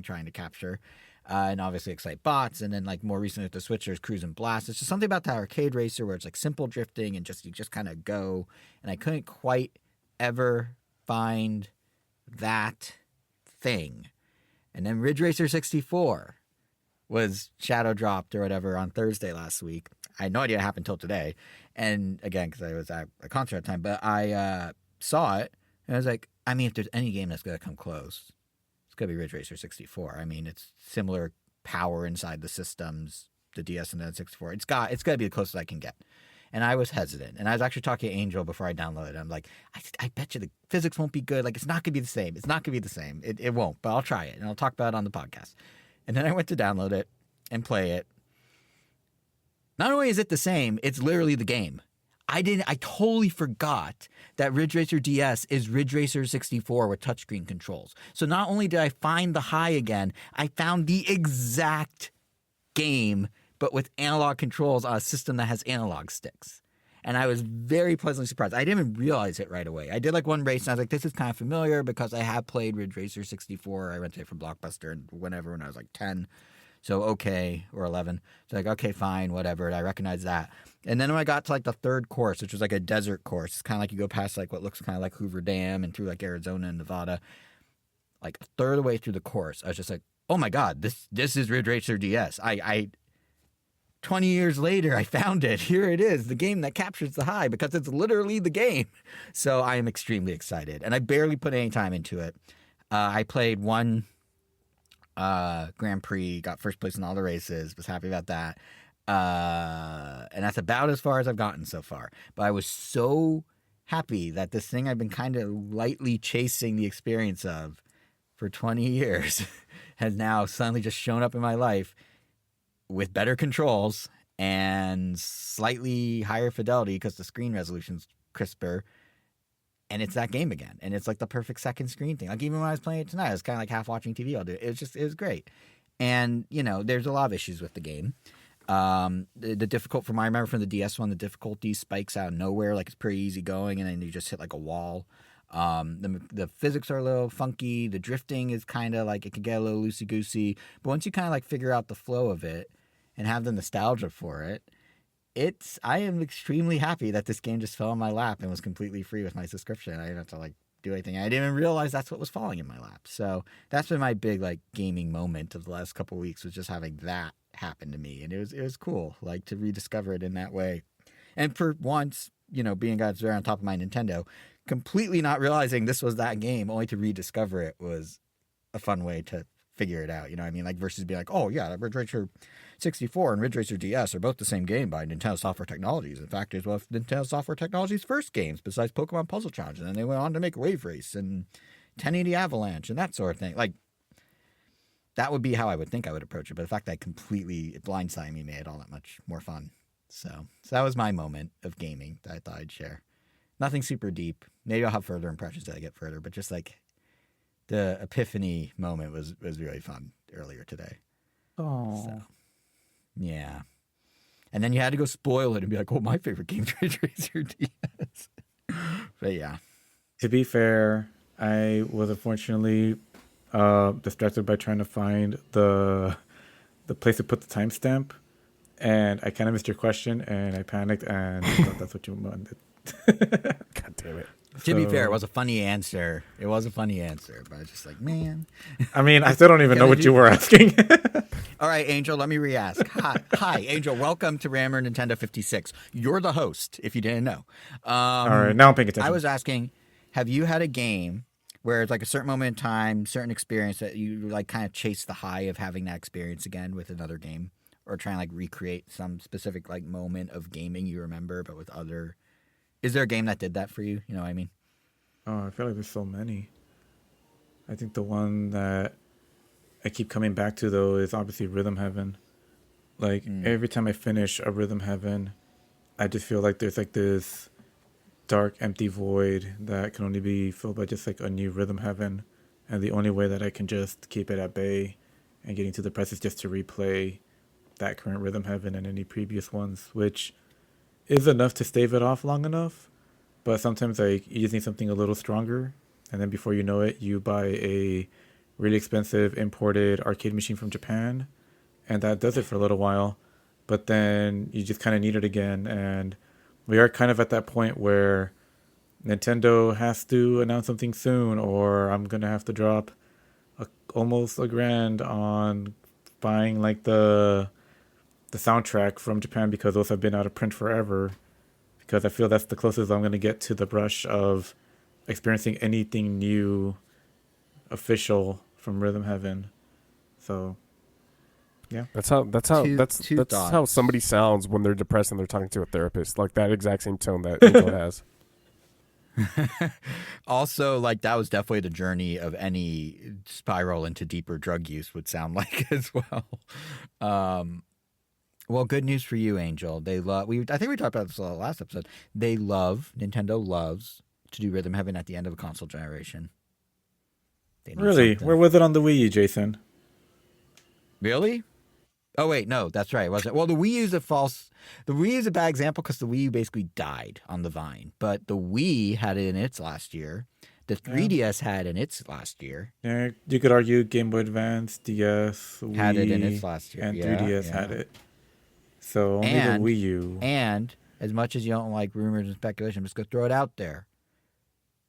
trying to capture. And obviously Excite Bots, and then like more recently with the Switchers, Cruise and Blast. It's just something about the arcade racer where it's like simple drifting and you just kind of go. And I couldn't quite ever find that thing. And then Ridge Racer 64 was shadow dropped or whatever on Thursday last week. I had no idea what happened until today. And again, because I was at a concert at the time, but I saw it and I was like, I mean, if there's any game that's going to come close, it's going to be Ridge Racer 64. I mean, it's similar power inside the systems, the DS and the N64. It's got to be the closest I can get. And I was hesitant. And I was actually talking to Angel before I downloaded it. I'm like, I bet you the physics won't be good. Like, it's not going to be the same. It's not going to be the same. It won't, but I'll try it. And I'll talk about it on the podcast. And then I went to download it and play it. Not only is it the same, it's literally the game. I totally forgot that Ridge Racer DS is Ridge Racer 64 with touchscreen controls. So not only did I find the high again, I found the exact game but with analog controls on a system that has analog sticks. And I was very pleasantly surprised. I didn't even realize it right away. I did like one race and I was like, this is kind of familiar because I have played Ridge Racer 64. I rented it from Blockbuster and when I was like 10. So okay, or 11. So like, okay, fine, whatever. And I recognize that. And then when I got to like the third course, which was like a desert course, it's kind of like you go past like what looks kind of like Hoover Dam and through like Arizona and Nevada. Like a third of the way through the course, I was just like, oh my God, this is Ridge Racer DS. I 20 years later, I found it. Here it is, the game that captures the high because it's literally the game. So I am extremely excited. And I barely put any time into it. I played one Grand Prix, got first place in all the races, was happy about that. And that's about as far as I've gotten so far. But I was so happy that this thing I've been kind of lightly chasing the experience of for 20 years has now suddenly just shown up in my life with better controls and slightly higher fidelity because the screen resolution's crisper. And it's that game again. And it's like the perfect second screen thing. Like even when I was playing it tonight, I was kind of like half watching TV all day. It was great. And, you know, there's a lot of issues with the game. The difficult from I remember from the DS one, the difficulty spikes out of nowhere. Like it's pretty easy going and then you just hit like a wall. The physics are a little funky. The drifting is kind of like it can get a little loosey goosey. But once you kind of like figure out the flow of it and have the nostalgia for it, I am extremely happy that this game just fell in my lap and was completely free with my subscription. I didn't have to like do anything. I didn't even realize that's what was falling in my lap. So that's been my big like gaming moment of the last couple of weeks was just having that happen to me. And it was cool, like to rediscover it in that way. And for once, you know, being God's very on top of my Nintendo, completely not realizing this was that game, only to rediscover it was a fun way to figure it out. You know what I mean? Like versus being like, oh yeah, Ridge Racer 64 and Ridge Racer DS are both the same game by Nintendo Software Technologies. In fact, it was one of Nintendo Software Technologies' first games besides Pokemon Puzzle Challenge. And then they went on to make Wave Race and 1080 Avalanche and that sort of thing. Like, that would be how I would think I would approach it. But the fact that it blindsided me made it all that much more fun. So that was my moment of gaming that I thought I'd share. Nothing super deep. Maybe I'll have further impressions as I get further. But just like the epiphany moment was really fun earlier today. Oh. So, yeah. And then you had to go spoil it and be like, oh, my favorite game is Ridge Racer DS. But yeah. To be fair, I was unfortunately distracted by trying to find the place to put the timestamp. And I kind of missed your question and I panicked and thought that's what you wanted. God damn it. To be fair, it was a funny answer. It was a funny answer, but I was just like, man. I mean, I still don't even know what you were asking. All right, Angel, let me re-ask. Hi, Angel. Welcome to Rammer Nintendo 56. You're the host, if you didn't know. All right, now I'm paying attention. I was asking, have you had a game where it's like a certain moment in time, certain experience that you like kind of chase the high of having that experience again with another game? Or try and like recreate some specific like moment of gaming you remember, but with other... Is there a game that did that for you? You know what I mean? Oh, I feel like there's so many. I think the one that I keep coming back to, though, is obviously Rhythm Heaven. Like, every time I finish a Rhythm Heaven, I just feel like there's like this dark, empty void that can only be filled by just like a new Rhythm Heaven. And the only way that I can just keep it at bay and getting to the press is just to replay that current Rhythm Heaven and any previous ones, which is enough to stave it off long enough. But sometimes like you just need something a little stronger, and then before you know it, you buy a really expensive imported arcade machine from Japan, and that does it for a little while. But then you just kind of need it again, and we are kind of at that point where Nintendo has to announce something soon, or I'm gonna have to drop almost $1,000 on buying like the soundtrack from Japan because those have been out of print forever. Because I feel that's the closest I'm gonna get to the brush of experiencing anything new, official from Rhythm Heaven. So, yeah. That's how Two that's how thoughts. somebody sounds when they're depressed and they're talking to a therapist. Like that exact same tone that Angel has. Also, like that was definitely the journey of any spiral into deeper drug use would sound like as well. Well, good news for you, Angel. They love. I think we talked about this last episode. Nintendo loves to do Rhythm Heaven at the end of a console generation. They need Really? something. Where was it on the Wii U, Jason? Really? Oh wait, no, that's right. Wasn't well. The Wii U is a false. The Wii U is a bad example because the Wii U basically died on the vine. But the Wii had it in its last year. The 3DS had in its last year. Yeah, you could argue Game Boy Advance, DS, Wii, Had it in its last year. and Yeah, 3DS yeah. had it. So only And the Wii U. and as much as you don't like rumors and speculation, I'm just gonna throw it out there.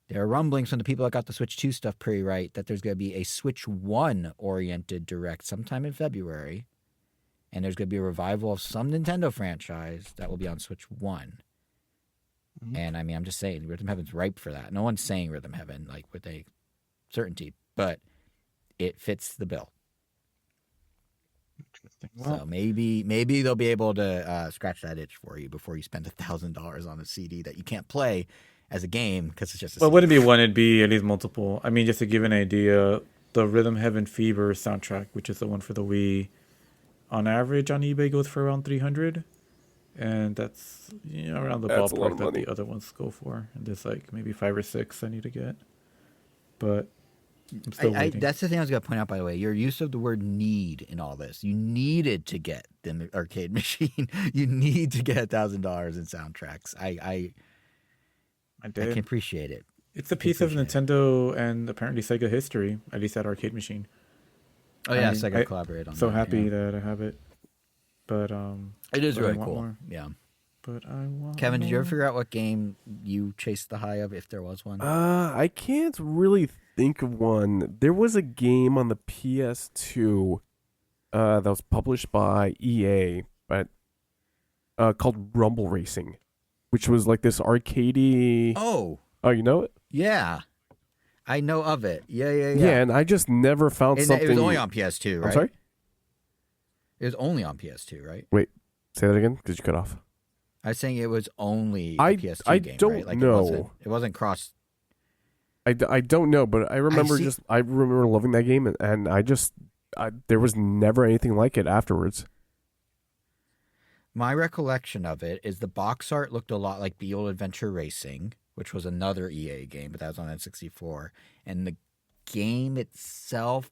There are rumblings from the people that got the Switch 2 stuff pretty right that there's going to be a Switch 1 oriented direct sometime in February. And there's going to be a revival of some Nintendo franchise that will be on Switch 1. Mhm. And I mean, I'm just saying, Rhythm Heaven's ripe for that. No one's saying Rhythm Heaven like with a certainty, but it fits the bill. Interesting. So Well, maybe they'll be able to scratch that itch for you before you spend $1,000 on a CD that you can't play as a game because it's just a well, it CD. wouldn't be one, it'd be at least multiple. I mean, just to give an idea, the Rhythm Heaven Fever soundtrack, which is the one for the Wii, on average on eBay goes for around 300, and that's around the That's a lot ballpark of that money. the other ones go for. And there's like maybe 5 or 6 I need to get, but I'm still waiting. That's the thing I was going to point out, by the way. Your use of the word need in all this. You needed to get the arcade machine. You need to get $1,000 in soundtracks. I I can did. appreciate it. It's a piece of appreciate Nintendo and apparently Sega history, at least that arcade machine. Oh, yeah, I- Sega I- collaborate on So that. happy yeah. that I have it, but It is but I really want cool. more. Yeah. But I want Kevin, did you ever more. figure out what game you chased the high of, if there was one? I can't really think of one. There was a game on the PS2 that was published by EA, but called Rumble Racing, which was like this arcadey. Oh, You know it? yeah. I know of it. Yeah. Yeah, and I just never found And something. it was only on PS2, right? I'm sorry? It was only on PS2, right? Say that again, because you cut off. I was saying it was only a I PS2 game, don't right? Like know. It wasn't cross. I don't know, but I remember see- I remember loving that game, and there was never anything like it afterwards. My recollection of it is the box art looked a lot like Beale Adventure Racing, which was another EA game, but that was on N64. And the game itself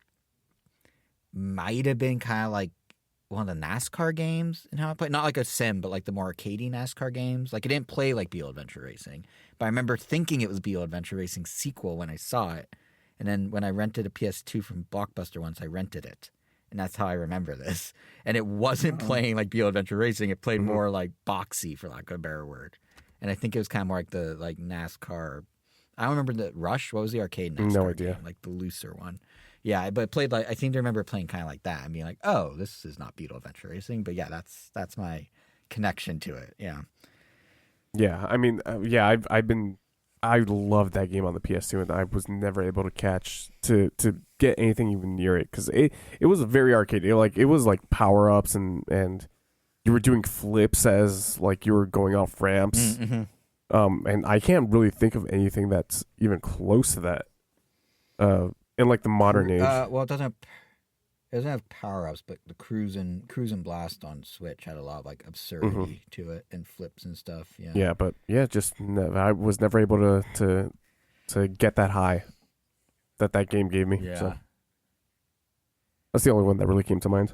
might have been kind of like one of the NASCAR games and how I played. Not like a sim, but like the more arcadey NASCAR games. Like it didn't play like Beale Adventure Racing, but I remember thinking it was Beale Adventure Racing sequel when I saw it. And then when I rented a PS2 from Blockbuster once, I rented it. And that's how I remember this. And it wasn't playing like Beale Adventure Racing. It played more like boxy, for lack of a better word. And I think it was kind of more like the like NASCAR. I don't remember the Rush. What was the arcade NASCAR No idea. game? Like the looser one. Yeah, but it played like I seem to remember playing kind of like that and being like, oh, this is not Beetle Adventure Racing. But yeah, that's my connection to it. Yeah. Yeah, I mean, I loved that game on the PS2, and I was never able to to get anything even near it because it was very arcade. It was like power ups and you were doing flips as like you were going off ramps. Mm-hmm. And I can't really think of anything that's even close to that. In like the modern age. Well, it doesn't have power ups, but the Cruise and Blast on Switch had a lot of like absurdity to it and flips and stuff. Yeah. Yeah, but yeah, I was never able to get that high that game gave me. Yeah. So that's the only one that really came to mind.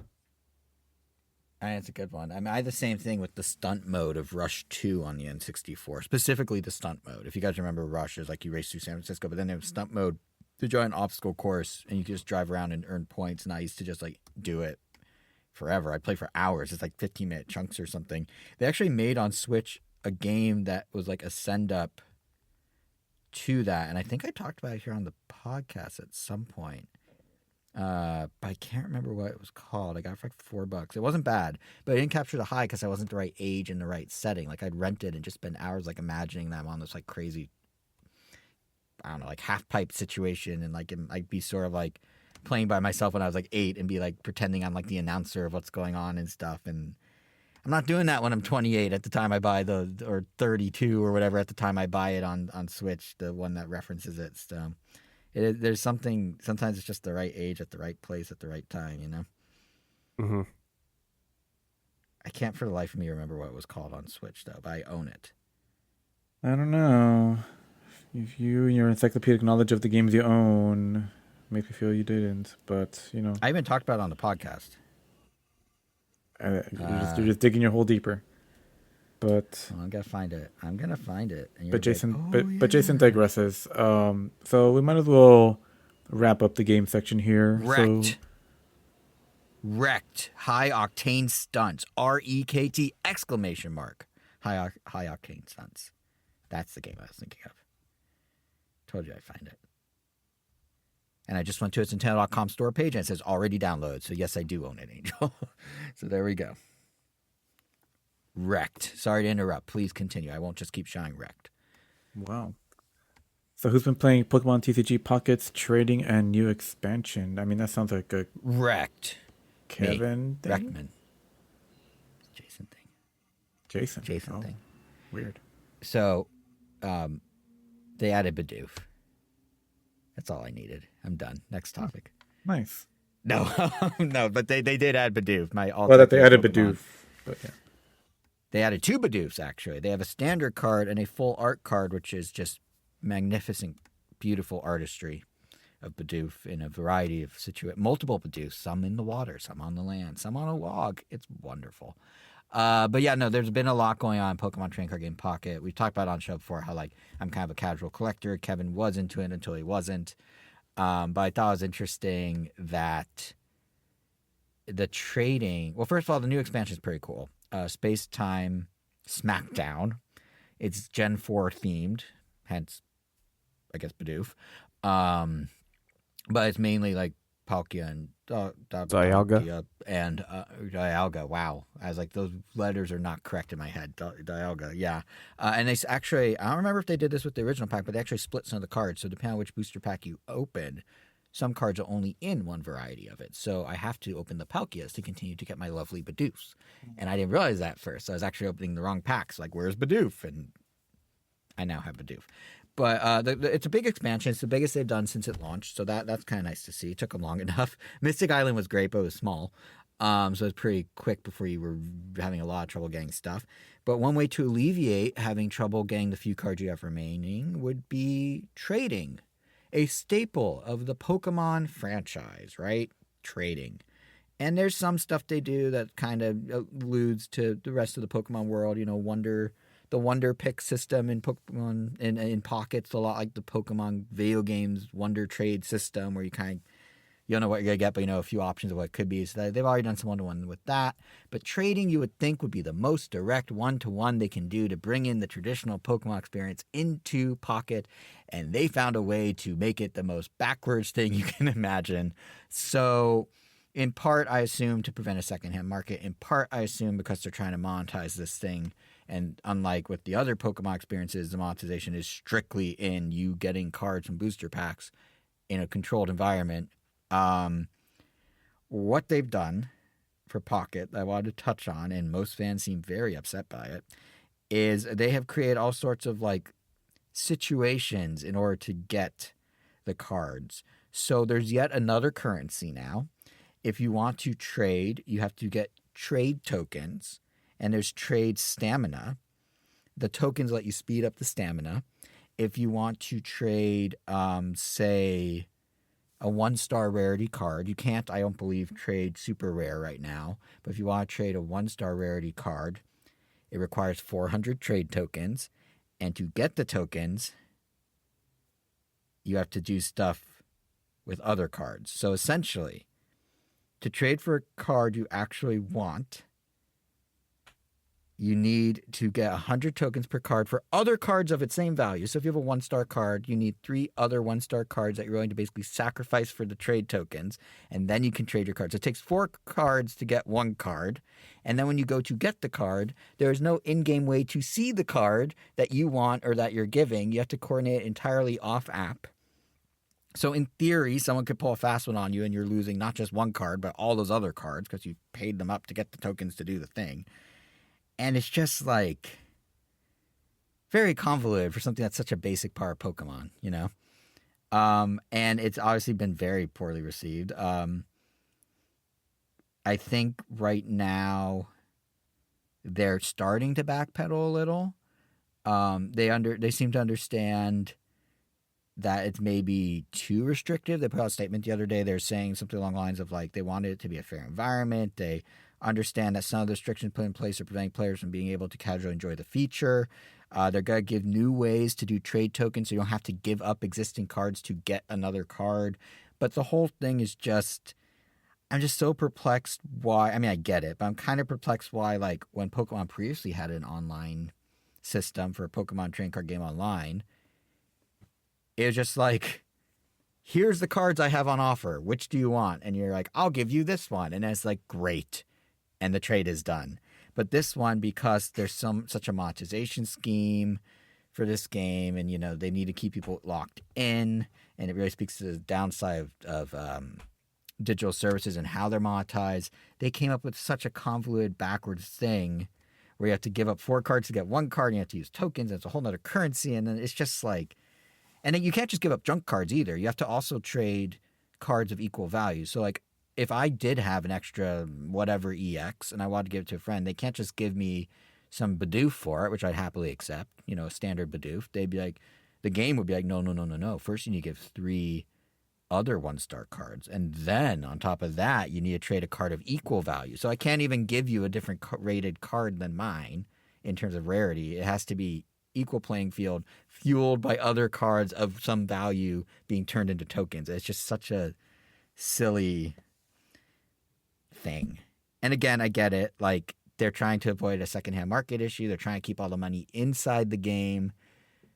And it's a good one. I mean, I had the same thing with the stunt mode of Rush 2 on the N64, specifically the stunt mode. If you guys remember Rush, is like you race through San Francisco, but then there was stunt mode, the giant obstacle course, and you could just drive around and earn points. And I used to just like do it forever. I played for hours. It's like 15-minute chunks or something. They actually made on Switch a game that was like a send up to that, and I think I talked about it here on the podcast at some point. But I can't remember what it was called. I got it for like $4. It wasn't bad, but I didn't capture the high because I wasn't the right age and the right setting. Like I'd rented and just spend hours like imagining that I'm on this like crazy, I don't know, like half pipe situation, and like I'd be sort of like playing by myself when I was like 8 and be like pretending I'm like the announcer of what's going on and stuff. And I'm not doing that when I'm 28 at the time I buy or 32 or whatever at the time I buy it on Switch, the one that references it. So. There's something, sometimes it's just the right age at the right place at the right time, you know? Mm-hmm. I can't for the life of me remember what it was called on Switch, though, but I own it. I don't know. If you and your encyclopedic knowledge of the games you own make me feel you didn't, but, you know. I even talked about it on the podcast. You're just digging your hole deeper. But I'm gonna find it. And but Jason, like, but Jason digresses. So we might as well wrap up the game section here. Wrecked. High octane stunts. REKT exclamation mark. High octane stunts. That's the game I was thinking of. Told you I'd find it. And I just went to its Nintendo.com store page and it says already downloaded. So yes, I do own it, Angel. So there we go. Wrecked. Sorry to interrupt. Please continue. I won't just keep shouting wrecked. Wow. So who's been playing Pokemon TCG Pockets, trading, and new expansion? I mean, that sounds like a Wrecked. Kevin thing? Wreckman. Jason thing. Jason thing. Weird. So, they added Bidoof. That's all I needed. I'm done. Next topic. Nice. No, no, but they did add Bidoof. Well, that they added Bidoof. But yeah. They added 2 Bidoofs, actually. They have a standard card and a full art card, which is just magnificent, beautiful artistry of Bidoof in a variety of situations. Multiple Bidoofs, some in the water, some on the land, some on a log. It's wonderful. But yeah, no, there's been a lot going on in Pokemon Trading Card Game Pocket. We've talked about it on the show before how, like, I'm kind of a casual collector. Kevin was into it until he wasn't. But I thought it was interesting that the trading... Well, first of all, the new expansion is pretty cool. Space Time Smackdown. It's Gen 4 themed, hence, I guess, Bidoof. But it's mainly like Palkia and Dialga. And Dialga. Wow. I was like, those letters are not correct in my head. Dialga, yeah. And they actually, I don't remember if they did this with the original pack, but they actually split some of the cards. So depending on which booster pack you open, some cards are only in one variety of it. So I have to open the Palkias to continue to get my lovely Bidoofs. And I didn't realize that at first. I was actually opening the wrong packs. Like, where's Bidoof? And I now have Bidoof. But it's a big expansion. It's the biggest they've done since it launched. So that's kind of nice to see. It took them long enough. Mystic Island was great, but it was small. So it was pretty quick before you were having a lot of trouble getting stuff. But one way to alleviate having trouble getting the few cards you have remaining would be trading. A staple of the Pokemon franchise, right? Trading. And there's some stuff they do that kind of alludes to the rest of the Pokemon world. You know, the Wonder Pick system in Pokemon in Pockets, a lot like the Pokemon video games Wonder Trade system, where you don't know what you're going to get, but you know a few options of what it could be. So they've already done some one-to-one with that. But trading, you would think, would be the most direct one-to-one they can do to bring in the traditional Pokemon experience into Pocket. And they found a way to make it the most backwards thing you can imagine. So in part, I assume to prevent a secondhand market. In part, I assume because they're trying to monetize this thing. And unlike with the other Pokemon experiences, the monetization is strictly in you getting cards and booster packs in a controlled environment. What they've done for Pocket that I wanted to touch on, and most fans seem very upset by it, is they have created all sorts of like situations in order to get the cards. So there's yet another currency now. If you want to trade, you have to get trade tokens, and there's trade stamina. The tokens let you speed up the stamina. If you want to trade, say, a 1-star rarity card. You can't, I don't believe, trade super rare right now. But if you want to trade a 1-star rarity card, it requires 400 trade tokens. And to get the tokens, you have to do stuff with other cards. So essentially, to trade for a card you actually want, you need to get 100 tokens per card for other cards of its same value. So if you have a 1-star card, you need 3 other 1-star cards that you're willing to basically sacrifice for the trade tokens, and then you can trade your cards. It takes 4 cards to get 1 card, and then when you go to get the card, there is no in-game way to see the card that you want or that you're giving. You have to coordinate entirely off-app. So in theory, someone could pull a fast one on you and you're losing not just 1 card, but all those other cards because you paid them up to get the tokens to do the thing. And it's just like very convoluted for something that's such a basic part of Pokemon, you know? And it's obviously been very poorly received. I think right now they're starting to backpedal a little. They seem to understand that it's maybe too restrictive. They put out a statement the other day. They're saying something along the lines of like they wanted it to be a fair environment. They understand that some of the restrictions put in place are preventing players from being able to casually enjoy the feature. They're going to give new ways to do trade tokens so you don't have to give up existing cards to get another card. But the whole thing is just, I'm just so perplexed why. I mean, I get it, but I'm kind of perplexed why, like, when Pokemon previously had an online system for a Pokemon trading card game online, it was just like, here's the cards I have on offer. Which do you want? And you're like, I'll give you this one. And it's like, great. And the trade is done. But this one, because there's such a monetization scheme for this game, and, you know, they need to keep people locked in, and it really speaks to the downside of digital services and how they're monetized. They came up with such a convoluted, backwards thing where you have to give up 4 cards to get 1 card, and you have to use tokens, and it's a whole nother currency, and then it's just like... And then you can't just give up junk cards either. You have to also trade cards of equal value. So, like, if I did have an extra whatever EX and I wanted to give it to a friend, they can't just give me some Bidoof for it, which I'd happily accept, you know, a standard Bidoof. They'd be like, the game would be like, no. First, you need to give 3 other 1-star cards. And then, on top of that, you need to trade a card of equal value. So I can't even give you a different rated card than mine in terms of rarity. It has to be equal playing field, fueled by other cards of some value being turned into tokens. It's just such a silly thing. And again, I get it. Like, they're trying to avoid a secondhand market issue. They're trying to keep all the money inside the game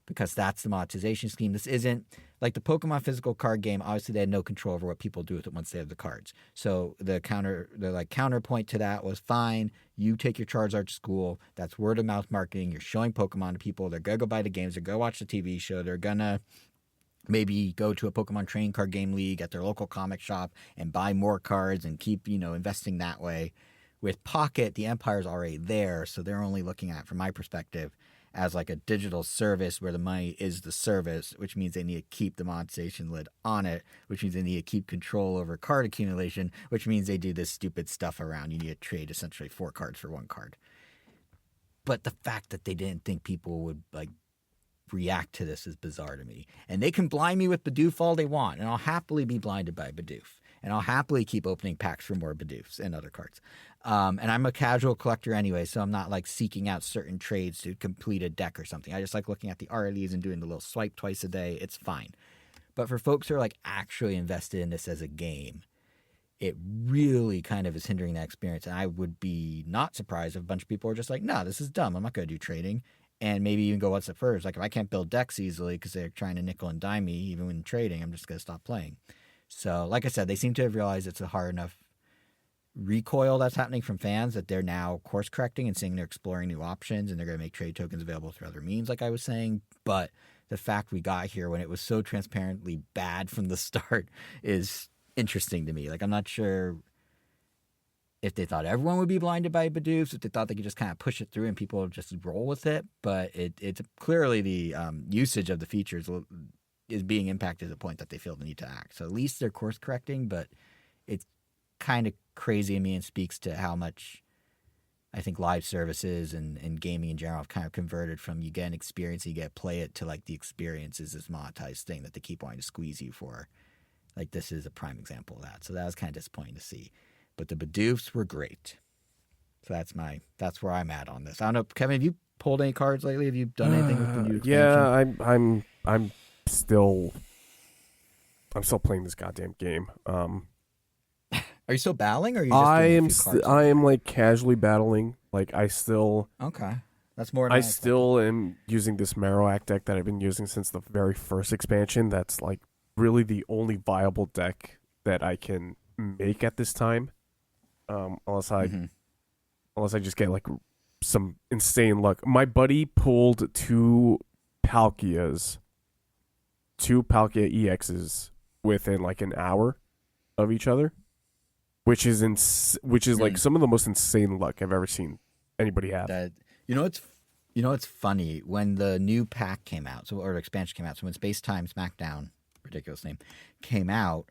because that's the monetization scheme. This isn't like the Pokemon physical card game. Obviously, they had no control over what people do with it once they have the cards. So the counterpoint to that was, fine, you take your Charizard to school. That's word of mouth marketing. You're showing Pokemon to people. They're gonna go buy the games. They're gonna watch the TV show. They're gonna maybe go to a Pokemon trading card game league at their local comic shop and buy more cards and keep, you know, investing that way. With Pocket, the Empire's already there, so they're only looking at, from my perspective, as like a digital service where the money is the service, which means they need to keep the monetization lid on it, which means they need to keep control over card accumulation, which means they do this stupid stuff around. You need to trade essentially 4 cards for 1 card. But the fact that they didn't think people would like react to this is bizarre to me. And they can blind me with Bidoof all they want, and I'll happily be blinded by Bidoof. And I'll happily keep opening packs for more Bidoofs and other cards. And I'm a casual collector anyway, so I'm not like seeking out certain trades to complete a deck or something. I just like looking at the RLEs and doing the little swipe twice a day. It's fine. But for folks who are like actually invested in this as a game, it really kind of is hindering that experience. And I would be not surprised if a bunch of people are just like, no, this is dumb. I'm not going to do trading. And maybe even go one step further. Like, if I can't build decks easily because they're trying to nickel and dime me, even when trading, I'm just going to stop playing. So, like I said, they seem to have realized it's a hard enough recoil that's happening from fans that they're now course correcting and saying they're exploring new options and they're going to make trade tokens available through other means, like I was saying. But the fact we got here when it was so transparently bad from the start is interesting to me. Like, I'm not sure if they thought everyone would be blinded by Bidoofs, if they thought they could just kind of push it through and people would just roll with it. But it's clearly the usage of the features is being impacted to the point that they feel the need to act. So at least they're course correcting, but it's kind of crazy to me and speaks to how much I think live services and gaming in general have kind of converted from you get an experience, you get play it, to like the experience is this monetized thing that they keep wanting to squeeze you for. Like, this is a prime example of that. So that was kind of disappointing to see. But the Bidoofs were great. So that's where I'm at on this. I don't know, Kevin, have you pulled any cards lately? Have you done anything with the new expansion? Yeah, I'm still playing this goddamn game. Are you still battling, or are you just doing a few cards? I am like casually battling. Like I still Okay. That's more than I I expected. still am using this Marowak deck that I've been using since the very first expansion. That's like really the only viable deck that I can make at this time. Unless I Mhm. unless I just get like some insane luck. My buddy pulled two Palkia EXs within like an hour of each other, which is like Mm. some of the most insane luck I've ever seen anybody have. That you know it's funny when the new pack came out, or the expansion came out. So when Space Time SmackDown, ridiculous name, came out,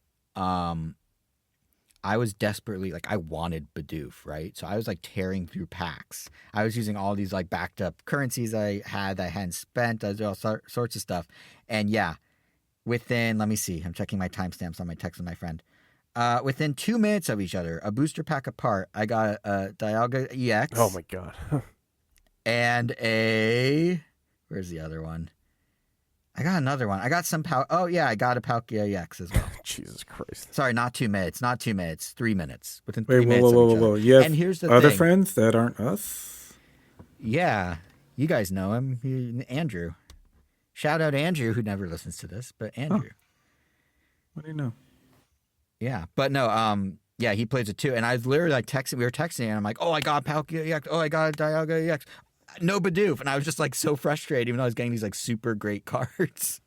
I was desperately like I wanted Bidoof, right? So I was like tearing through packs. I was using all these like backed up currencies I had that I hadn't spent. I was doing all sorts of stuff, and yeah, within let me see, I'm checking my timestamps on my text with my friend. Within 2 minutes of each other, a booster pack apart, I got a Dialga EX. Oh my god. And a where's the other one? I got another one. I got some Oh yeah, I got a Palkia EX as well. Jesus Christ. Sorry, not 2 minutes. Not 2 minutes. 3 minutes. Within Wait, three whoa, minutes whoa, of whoa, each whoa, other. whoa. You have And here's the other thing. friends that aren't us? Yeah, you guys know him, Andrew. Shout out Andrew, who never listens to this, but Andrew. What do you know? Yeah, but no, yeah, he plays it too. And I was literally like texting. We were texting, and I'm like, "Oh, I got Palkia EX. Oh, I got Dialga EX. No Bidoof." And I was just like so frustrated, even though I was getting these like super great cards.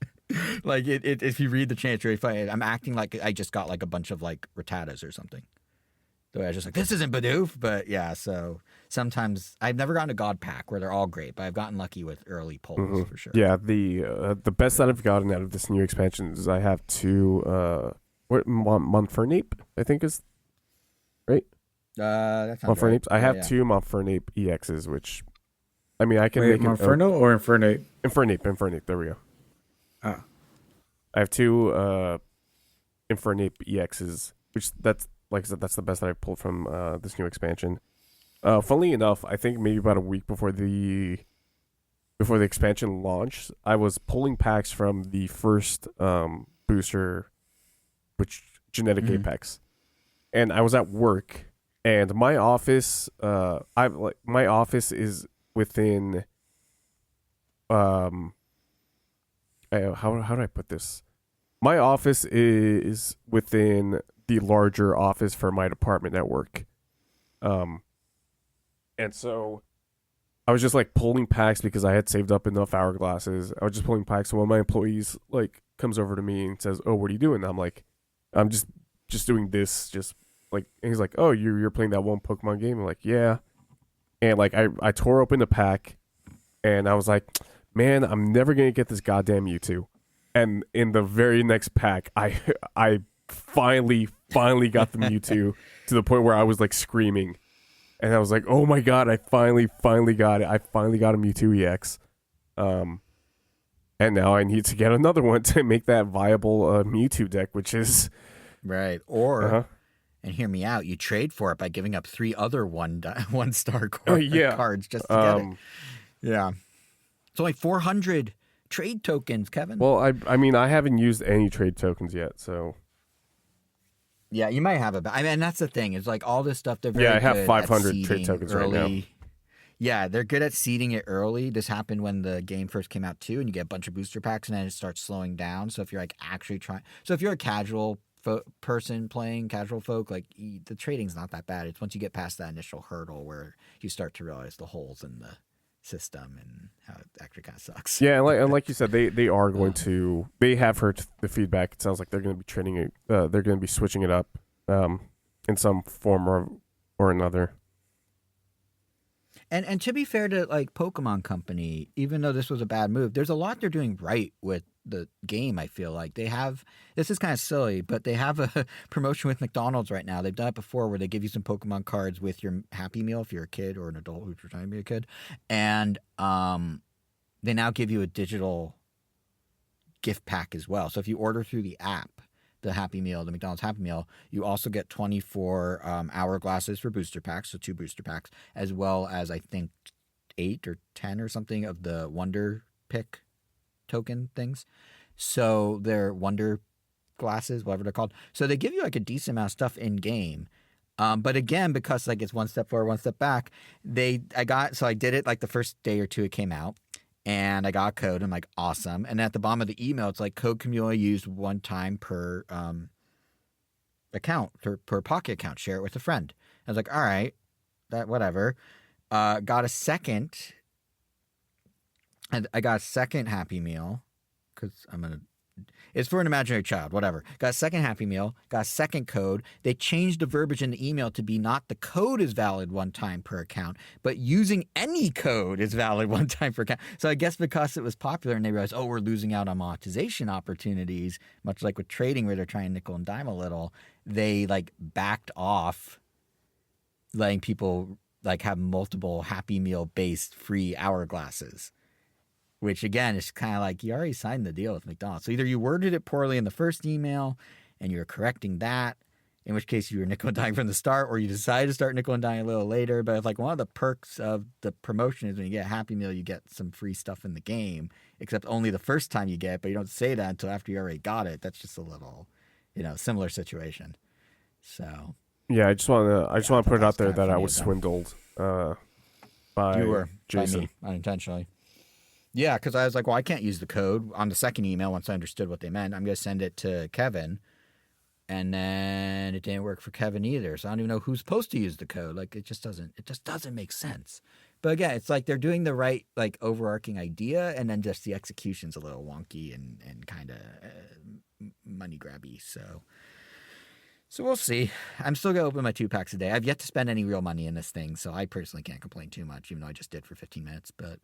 Like if you read the chant, it's really funny. I'm acting like I just got like a bunch of like Rattatas or something. So I was just like, this isn't Bidoof. But yeah, so sometimes I've never gotten a God pack where they're all great, but I've gotten lucky with early pulls for sure. Yeah, the best that I've gotten out of this new expansion is I have two Monfernape, I think is right. That sounds Monfernape. right. I have Yeah. two Monfernape EXs, which I mean I can Wait, make Monferno or Infernate? Infernape. There we go. Ah. I have two Infernape EXs, which that's like I said, that's the best that I pulled from this new expansion. Funnily enough, I think maybe about a week before the expansion launched, I was pulling packs from the first booster, which genetic Mhm. apex, and I was at work, and my office, my office is within, how do I put this? My office is within the larger office for my department at work, and so I was just like pulling packs because I had saved up enough hourglasses. I was just pulling packs. So one of my employees like comes over to me and says, "Oh, what are you doing?" And I'm like, "I'm just doing this." Just like, and he's like, "Oh, you're playing that one Pokemon game?" I'm like, "Yeah." And like I tore open the pack, and I was like, "Man, I'm never gonna get this goddamn Mewtwo." And in the very next pack, I finally got the Mewtwo to the point where I was like screaming. And I was like, "Oh my god! I finally got it! I finally got a Mewtwo EX." And now I need to get another one to make that viable Mewtwo deck, which is Right. Or uh-huh. and hear me out, you trade for it by giving up 3 other one star Yeah. cards just to get it. Um, Yeah. It's only 400 trade tokens, Kevin. well, I mean, I haven't used any trade tokens yet, so Yeah, you might have it. But I mean, that's the thing. It's like all this stuff. They're very yeah, I have good 500 at trade seeding tokens early. right now. Yeah, they're good at seeding it early. This happened when the game first came out too, and you get a bunch of booster packs, and then it starts slowing down. So if you're like actually trying, so if you're a casual person playing casual folk, like the trading's not that bad. It's once you get past that initial hurdle where you start to realize the holes in the system and how it actually kind of sucks. Yeah, and like you said, they are going to. They have heard the feedback. It sounds like they're going to be training it. They're going to be switching it up, in some form or another. And to be fair to like Pokemon Company, even though this was a bad move, there's a lot they're doing right with the game. I feel like they have. This is kind of silly, but they have a promotion with McDonald's right now. They've done it before where they give you some Pokemon cards with your Happy Meal if you're a kid or an adult who's trying to be a kid, and they now give you a digital gift pack as well. So if you order through the app, the Happy Meal, the McDonald's Happy Meal, you also get 24 hourglasses for booster packs, so 2 booster packs, as well as I think 8 or 10 or something of the Wonder Pick token things. So they're Wonder glasses, whatever they're called. So they give you like a decent amount of stuff in game. But again, because like it's one step forward, one step back, I did it like the first day or two it came out, and I got a code. I'm like, awesome. And at the bottom of the email, it's like code can be only used one time per account, per Pocket account. Share it with a friend. I was like, all right, that whatever. Got a second, and I got a second Happy Meal because it's for an imaginary child, whatever. Got a second Happy Meal, got a second code. They changed the verbiage in the email to be not the code is valid one time per account, but using any code is valid one time per account. So I guess because it was popular and they realized, oh, we're losing out on monetization opportunities, much like with trading where they're trying nickel and dime a little, they like backed off letting people like have multiple Happy Meal based free hourglasses. Which, again, is kind of like you already signed the deal with McDonald's. So either you worded it poorly in the first email and you're correcting that, in which case you were nickel and dime from the start, or you decided to start nickel and dime a little later. But it's like one of the perks of the promotion is when you get a Happy Meal, you get some free stuff in the game, except only the first time you get it, but you don't say that until after you already got it. That's just a little, similar situation. So. Yeah, I just want to put it out there that I was swindled by Jason. By me, unintentionally. Yeah, because I was like, well, I can't use the code on the second email once I understood what they meant. I'm going to send it to Kevin. And then it didn't work for Kevin either. So I don't even know who's supposed to use the code. Like, it just doesn't make sense. But again, it's like they're doing the right, like, overarching idea, and then just the execution's a little wonky and kind of money grabby. So we'll see. I'm still going to open my 2 packs a day. I've yet to spend any real money in this thing, so I personally can't complain too much, even though I just did for 15 minutes. But,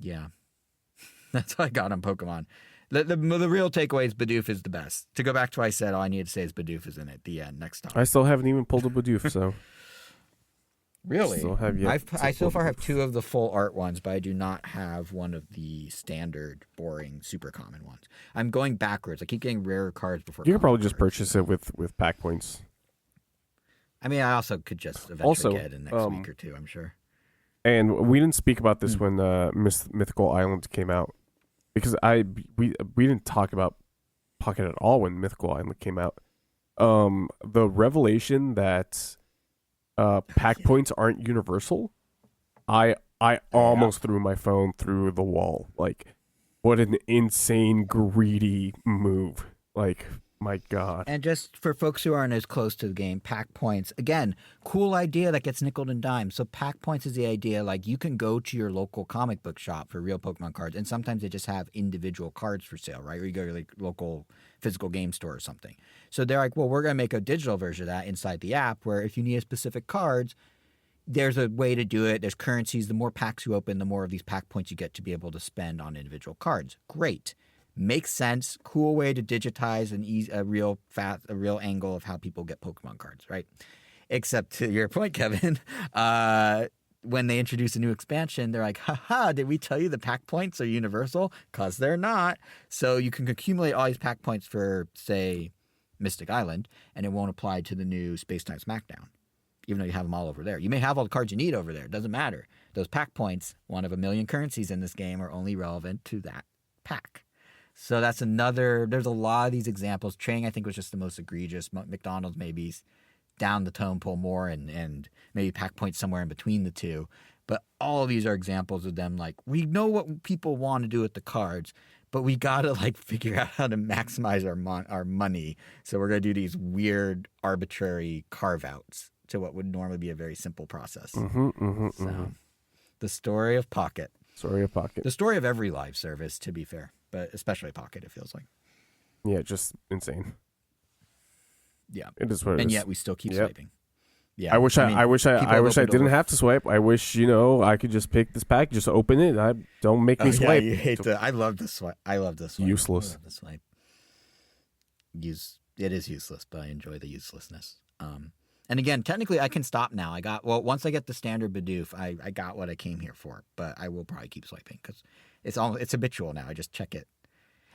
yeah, that's what I got on Pokemon. The real takeaway is Bidoof is the best. To go back to what I said, all I needed to say is Bidoof is in it. The end. Next time. I still haven't even pulled a Bidoof, so. Really? Still have yet I so far have 2 of the full art ones, but I do not have one of the standard, boring, super common ones. I'm going backwards. I keep getting rarer cards before. You could probably just purchase it with pack points. I mean, I also could just eventually get it in the next week or 2, I'm sure. And we didn't speak about this when Mythical Island came out, because we didn't talk about Pocket at all when Mythical Island came out. The revelation that pack points aren't universal, I almost threw my phone through the wall. Like, what an insane greedy move! Like, my God. And just for folks who aren't as close to the game, pack points, again, cool idea that gets nickeled and dimed. So pack points is the idea, like, you can go to your local comic book shop for real Pokemon cards, and sometimes they just have individual cards for sale, right? Or you go to your like, local physical game store or something. So they're like, well, we're going to make a digital version of that inside the app where if you need a specific cards, there's a way to do it. There's currencies. The more packs you open, the more of these pack points you get to be able to spend on individual cards. Great. Makes sense. Cool way to digitize a real angle of how people get Pokemon cards, right? Except to your point, Kevin, when they introduce a new expansion, they're like, haha, did we tell you the pack points are universal? Because they're not. So you can accumulate all these pack points for, say, Mystic Island, and it won't apply to the new Space Time Smackdown, even though you have them all over there. You may have all the cards you need over there. It doesn't matter. Those pack points, one of a million currencies in this game, are only relevant to that pack. So that's there's a lot of these examples. Trading, I think, was just the most egregious. McDonald's maybe down the tone pole more and maybe pack points somewhere in between the two. But all of these are examples of them like, we know what people want to do with the cards, but we got to like figure out how to maximize our money. So we're going to do these weird, arbitrary carve-outs to what would normally be a very simple process. The story of Pocket. Story of Pocket. The story of every live service, to be fair. But especially Pocket, it feels like. Yeah, just insane. Yeah, it is what it is. And yet we still keep swiping. Yeah, I wish I didn't have to swipe. I wish I could just pick this pack, just open it. Don't make me swipe. You hate I love this swipe. Useless. I love the swipe. It is useless, but I enjoy the uselessness. And again, technically, I can stop now. Once I get the standard Bidoof, I got what I came here for. But I will probably keep swiping because it's habitual now. I just check it.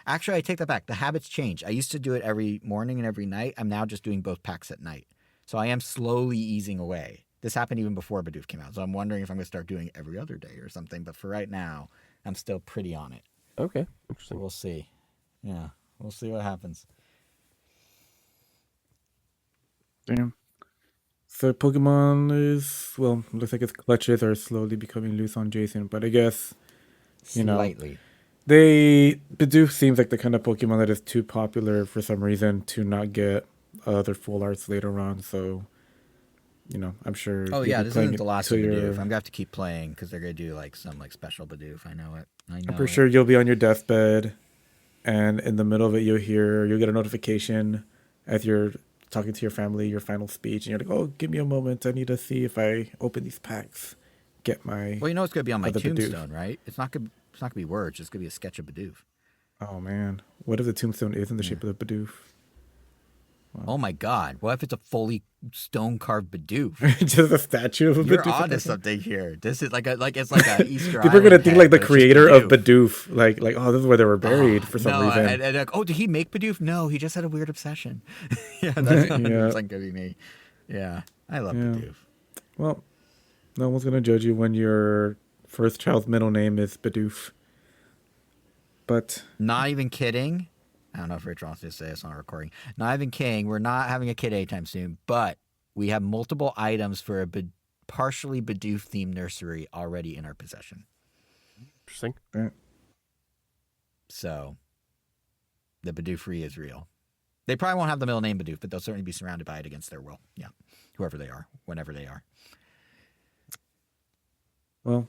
Actually, I take that back. The habits change. I used to do it every morning and every night. I'm now just doing both packs at night. So I am slowly easing away. This happened even before Bidoof came out. So I'm wondering if I'm going to start doing it every other day or something. But for right now, I'm still pretty on it. Okay, interesting. We'll see. Yeah, we'll see what happens. Damn. So Pokemon is, well, looks like its clutches are slowly becoming loose on Jason, but I guess, you know, Slightly. Bidoof seems like the kind of Pokemon that is too popular for some reason to not get other full arts later on, so, I'm sure Oh you'll yeah, be this playing isn't the it last till of Bidoof. I'm you're, gonna have to keep playing because they're gonna do like some like special Bidoof. I know it. I I'm know pretty it. sure you'll be on your deathbed, and in the middle of it, you'll get a notification as you're talking to your family, your final speech, and you're like, oh, give me a moment, I need to see if I open these packs, get my Well, you know it's gonna be on my other Bidoof. tombstone, right? It's not gonna. It's not gonna be words. It's gonna be a sketch of Bidoof. Oh man, what if the tombstone is in the Yeah. shape of the Bidoof? Oh Wow. my God! What if it's a fully stone carved Bidoof? Just a statue of a You're Bidoof at onto that point. something here. This is like it's like a Easter People are gonna Island think like head, the but it's just creator of Bidoof. Bidoof, like oh, this is where they were Oh, buried for some no, reason. and like, oh, did he make Bidoof? No, he just had a weird obsession. Yeah, that's 100% Yeah, gonna be me. Yeah, I love yeah. Bidoof. Well, no one's gonna judge you when your first child's middle name is Bidoof. But Not even kidding. I don't know if Rich wants to say this on a recording. Not even kidding. We're not having a kid anytime soon, but we have multiple items for a partially Bidoof themed nursery already in our possession. Interesting. So the Bidoofery is real. They probably won't have the middle name Bidoof, but they'll certainly be surrounded by it against their will. Yeah, whoever they are, whenever they are. well,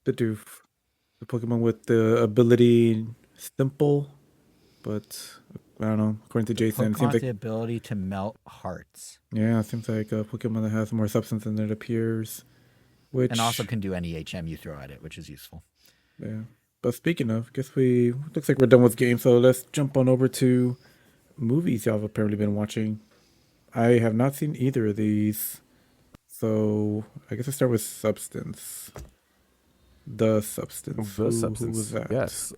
Bidoof, the Pokemon with the ability simple, but I don't know. According to Jason, it Pokemon seems with like the ability to melt hearts, yeah, it seems like a Pokemon that has more substance than it appears. and also Which can do any HM you throw at it, which is useful. yeah. But speaking of, guess we looks like we're done with games, so let's jump on over to movies y'all have apparently been watching. I have not seen either of these, so I guess I start with Substance. The Substance. The Who was Substance. that? Yes.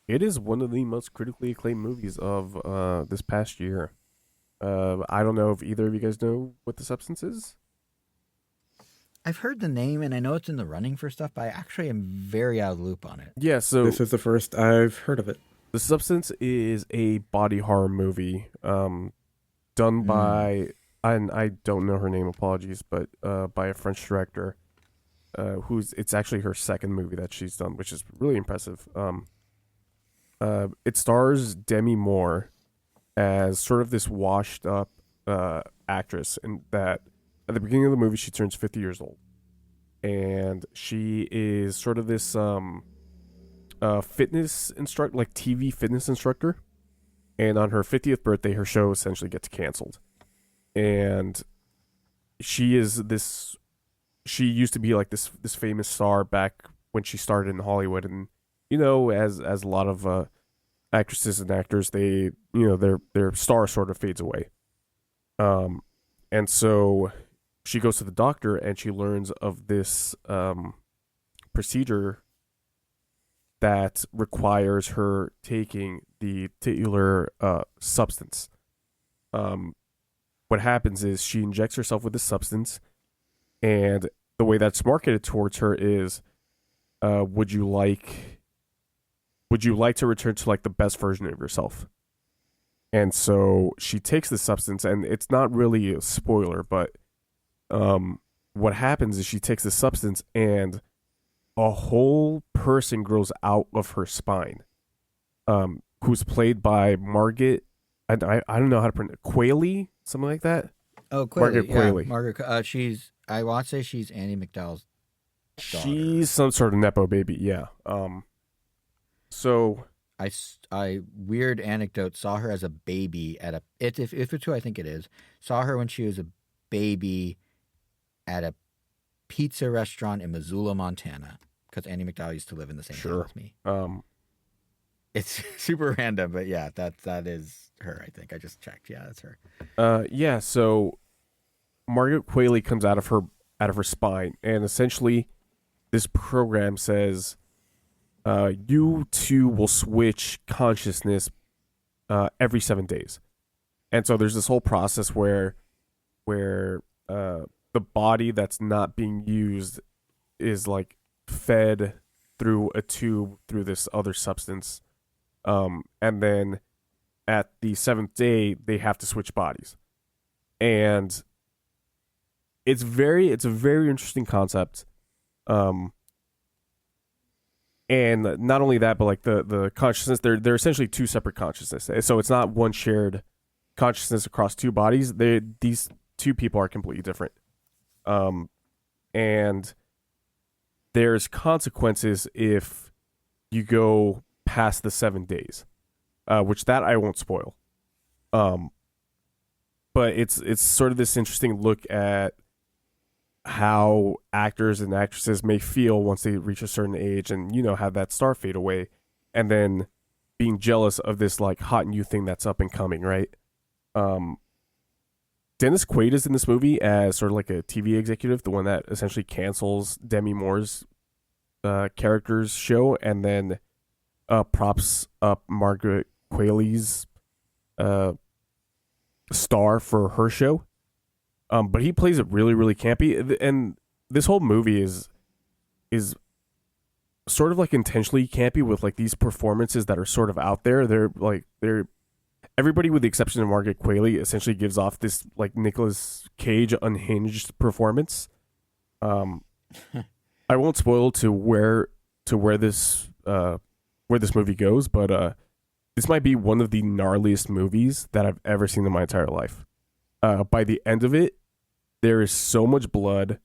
It is one of the most critically acclaimed movies of this past year. I don't know if either of you guys know what The Substance is. I've heard the name and I know it's in the running for stuff, but I actually am very out of the loop on it. Yeah, so This is the first I've heard of it. The Substance is a body horror movie done by, and I don't know her name, apologies, but by a French director it's actually her second movie that she's done, which is really impressive. It stars Demi Moore as sort of this washed up actress, and that at the beginning of the movie she turns 50 years old, and she is sort of this fitness instructor, like TV fitness instructor, and on her 50th birthday her show essentially gets canceled, and she used to be like this famous star back when she started in Hollywood, and as a lot of actresses and actors, they their star sort of fades away. And so she goes to the doctor and she learns of this procedure that requires her taking the titular substance. What happens is she injects herself with this substance, and the way that's marketed towards her is, would you like to return to like the best version of yourself? And so she takes the substance, and it's not really a spoiler, but what happens is she takes the substance and a whole person grows out of her spine, who's played by Margaret. I don't know how to pronounce it. Qualley, something like that. Oh, Qualley. Margaret Qualley. Yeah, Margaret. I want to say she's Annie McDowell's daughter. She's some sort of nepo baby, yeah. So I weird anecdote, saw her as a baby at a if it's who I think it is, saw her when she was a baby at a pizza restaurant in Missoula, Montana, because Annie McDowell used to live in the same town as me. It's super random, but yeah, that is her. I think I just checked. Yeah, that's her. Yeah. So Margaret Qualley comes out of her spine, and essentially, this program says, you two will switch consciousness every 7 days, and so there's this whole process where the body that's not being used is like fed through a tube through this other substance. And then at the 7th day, they have to switch bodies. and it's a very interesting concept. And not only that, but like the consciousness, they're essentially two separate consciousnesses. So it's not one shared consciousness across two bodies. These two people are completely different. And there's consequences if you go past the 7 days, which that I won't spoil. But it's sort of this interesting look at how actors and actresses may feel once they reach a certain age, and have that star fade away, and then being jealous of this like hot new thing that's up and coming, right? Dennis Quaid is in this movie as sort of like a TV executive, the one that essentially cancels Demi Moore's character's show, and then props up Margaret Qualley's star for her show. But he plays it really, really campy, and this whole movie is sort of like intentionally campy with like these performances that are sort of out there. They're everybody with the exception of Margaret Qualley essentially gives off this like Nicolas Cage unhinged performance. I won't spoil to where this movie goes, but this might be one of the gnarliest movies that I've ever seen in my entire life. By the end of it, there is so much blood.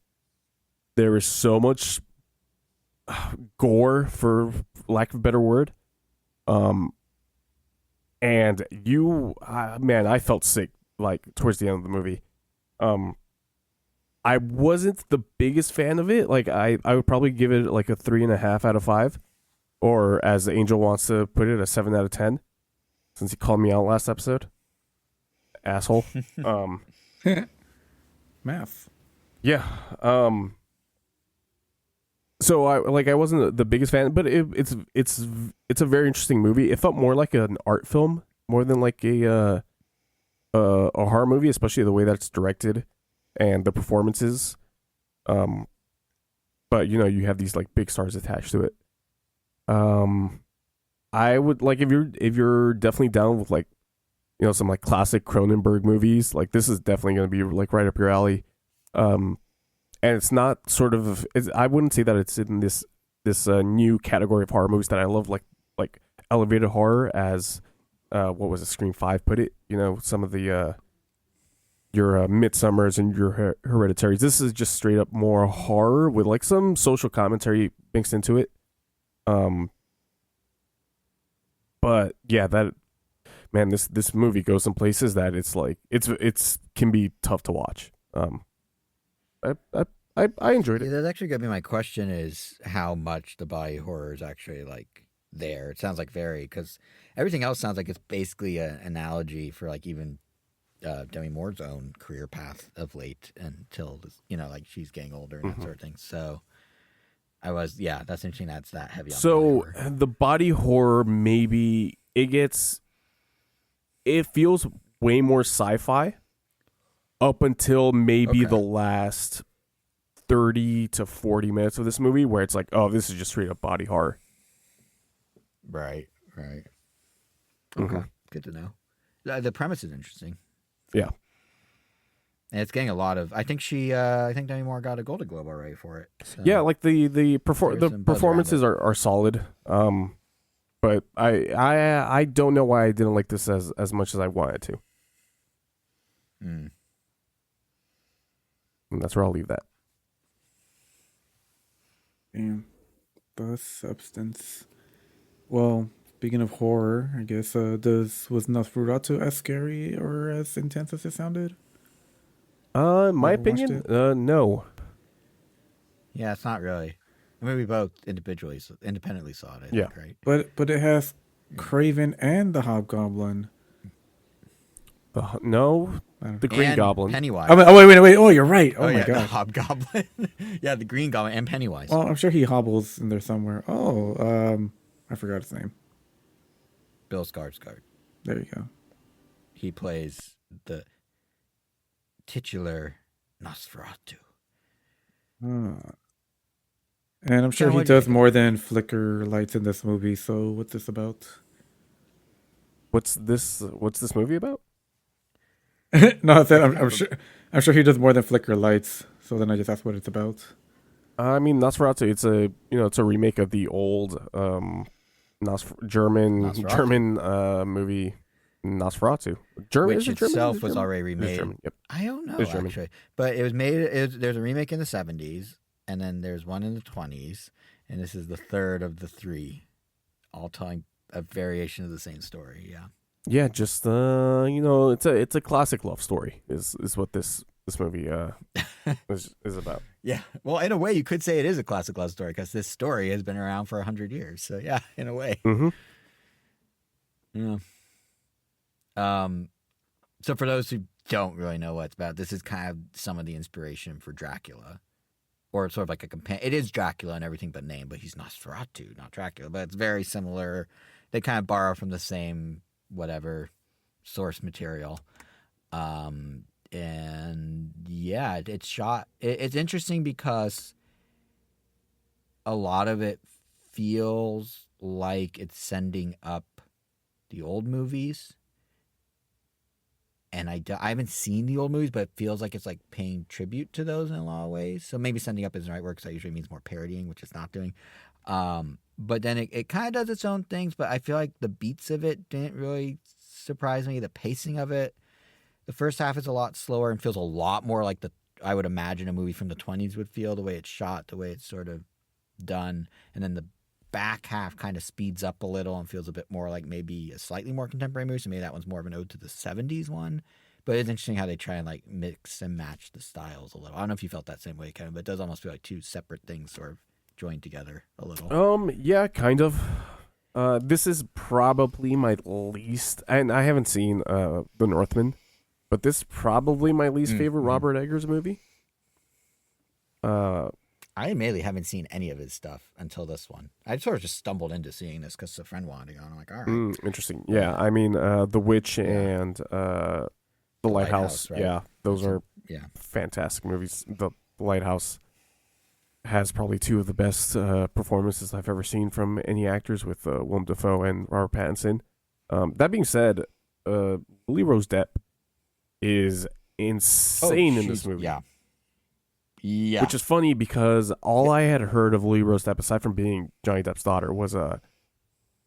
There is so much gore, for lack of a better word. And man, I felt sick like towards the end of the movie. I wasn't the biggest fan of it. Like I would probably give it like a 3.5 out of 5, or as Angel wants to put it, a 7 out of 10. Since he called me out last episode, asshole. Math. Yeah. So I wasn't the biggest fan, but it's a very interesting movie. It felt more like an art film more than like a horror movie, especially the way that it's directed and the performances. But you have these like big stars attached to it. I would like if you're definitely down with like some like classic Cronenberg movies, like this is definitely going to be like right up your alley. And it's not I wouldn't say that it's in this new category of horror movies that I love, like elevated horror, as what was it, Scream 5 put it. Some of the your Midsommars and your Hereditaries. This is just straight up more horror with like some social commentary mixed into it. But yeah, this movie goes some places that it's like it's can be tough to watch. I enjoyed it. Yeah, that's actually gonna be my question: is how much the body horror is actually like there? It sounds like very, because everything else sounds like it's basically an analogy for like even Demi Moore's own career path of late until like she's getting older and that sort of thing. So that's interesting. That's that heavy. On So the body horror, maybe it feels way more sci-fi up until maybe the last 30 to 40 minutes of this movie, where it's like, oh, this is just straight up body horror. Right. Okay, good to know. The premise is interesting. Yeah. And it's getting a lot of. I think Demi Moore got a Golden Globe already for it. So. Yeah, like the performances are solid. But I don't know why I didn't like this as much as I wanted to. And that's where I'll leave that. Damn. The substance. Well, speaking of horror, I guess was Nosferatu as scary or as intense as it sounded? In my opinion, no. Yeah, it's not really. I mean, we both independently saw it. I think, right? But it has Craven and the Hobgoblin. No, the Green and Goblin. Pennywise. Wait. Oh, you're right. Oh my yeah, god. the Hobgoblin. Yeah, the Green Goblin and Pennywise. Well, I'm sure he hobbles in there somewhere. Oh, I forgot his name. Bill Skarsgård. There you go. He plays the titular Nosferatu. And I'm sure he does more than flicker lights in this movie. So what's this about? What's this movie about? No, I said I'm sure he does more than flicker lights. So then I just asked what it's about. I mean, Nosferatu. It's a remake of the old Nosferatu. German movie Nosferatu. German, Which is it German? itself Is it was German? already It is remade. German. Yep. I don't know It's German. actually, but it was made. There's a remake in the 70s, and then there's one in the 20s, and this is the third of the three, all telling a variation of the same story. Yeah. Yeah, just it's a classic love story. Is what this movie is about. Yeah. Well, in a way, you could say it is a classic love story because this story has been around for 100 years. So yeah, in a way. Mm-hmm. Yeah. So for those who don't really know what it's about, this is kind of some of the inspiration for Dracula, or sort of like a companion. It is Dracula and everything but name, but he's Nosferatu, not Dracula. But it's very similar. They kind of borrow from the same whatever source material. And yeah, it's shot. It's interesting because a lot of it feels like it's sending up the old movies. And I haven't seen the old movies, but it feels like it's like paying tribute to those in a lot of ways. So maybe sending up isn't the right word because that usually means more parodying, which it's not doing. But then it kind of does its own things, but I feel like the beats of it didn't really surprise me. The pacing of it, the first half is a lot slower and feels a lot more like I would imagine a movie from the 20s would feel, the way it's shot, the way it's sort of done. And then the back half kind of speeds up a little and feels a bit more like maybe a slightly more contemporary movie. So maybe that one's more of an ode to the 70s one. But it's interesting how they try and like mix and match the styles a little. I don't know if you felt that same way, Kevin, but it does almost feel like two separate things sort of joined together a little. Yeah, kind of. This is probably my least, and I haven't seen The Northman, but this is probably my least favorite Robert Eggers movie. I admittedly haven't seen any of his stuff until this one. I sort of just stumbled into seeing this because a friend wanted to go, and I'm like, all right. Interesting. Yeah, I mean, The Witch and The Lighthouse. Right? Yeah, those are Yeah. fantastic movies. The Lighthouse has probably two of the best performances I've ever seen from any actors, with Willem Dafoe and Robert Pattinson. That being said, Lily Rose Depp is insane in this movie. Yeah. Yeah. Which is funny because all I had heard of Lily Rose Depp, aside from being Johnny Depp's daughter, was The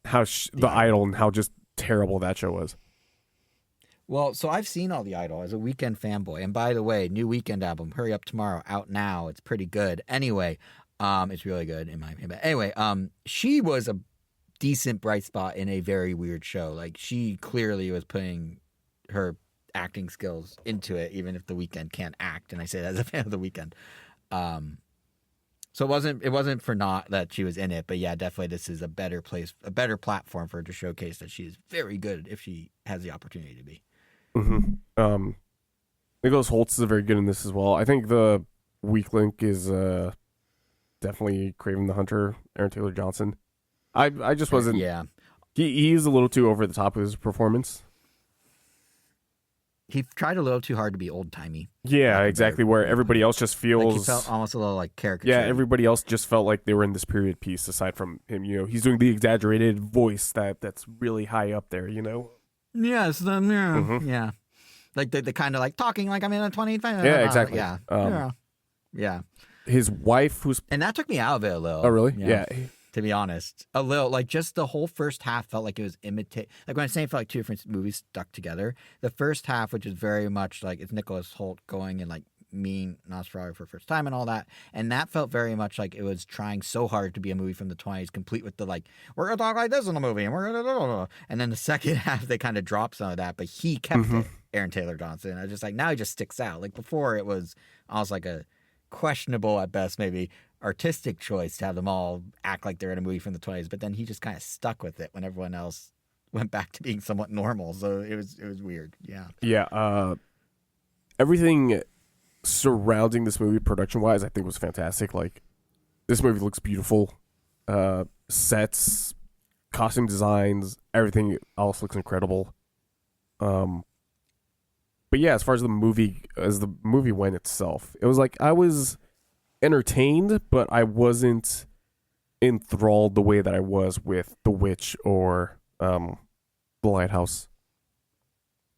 Idol and how just terrible that show was. Well, so I've seen all The Idol as a Weekend fanboy. And by the way, new Weekend album, Hurry Up Tomorrow, out now. It's pretty good. Anyway, it's really good in my opinion. But anyway, she was a decent bright spot in a very weird show. Like, she clearly was putting her acting skills into it, even if The Weeknd can't act. And I say that as a fan of The Weeknd. So it wasn't for naught that she was in it, but yeah, definitely this is a better place, a better platform for her to showcase that she is very good if she has the opportunity to be. Mm-hmm. Nicholas Holtz is very good in this as well. I think the weak link is definitely Craven the Hunter, Aaron Taylor Johnson. I just wasn't. Yeah, he's a little too over the top with his performance. He tried a little too hard to be old timey. Yeah, exactly. Where everybody else just feels like he felt almost a little like caricature. Yeah, everybody else just felt like they were in this period piece. Aside from him, he's doing the exaggerated voice that's really high up there. Yes, yeah, like the kind of like talking like I'm in a 25. Yeah, exactly. Yeah. His wife, and that took me out of it a little. Oh, really? Yeah. To be honest, a little, like just the whole first half felt like it was imitate. Like when I'm saying it felt like two different movies stuck together. The first half, which is very much like it's Nicholas Hoult going and like meeting Nosferatu for the first time and all that, and that felt very much like it was trying so hard to be a movie from the 20s, complete with the like we're gonna talk like this in the movie, and we're gonna, and then the second half they kind of dropped some of that, but he kept it. Aaron Taylor Johnson. I was just like, now he just sticks out. Like before, it was almost like a questionable at best, maybe artistic choice to have them all act like they're in a movie from the 20s, but then he just kind of stuck with it when everyone else went back to being somewhat normal. So it was weird. Yeah. Everything surrounding this movie production wise I think was fantastic. Like, this movie looks beautiful. Sets, costume designs, everything else looks incredible. But yeah, as far as the movie went itself, it was like I was entertained, but I wasn't enthralled the way that I was with The Witch or The Lighthouse.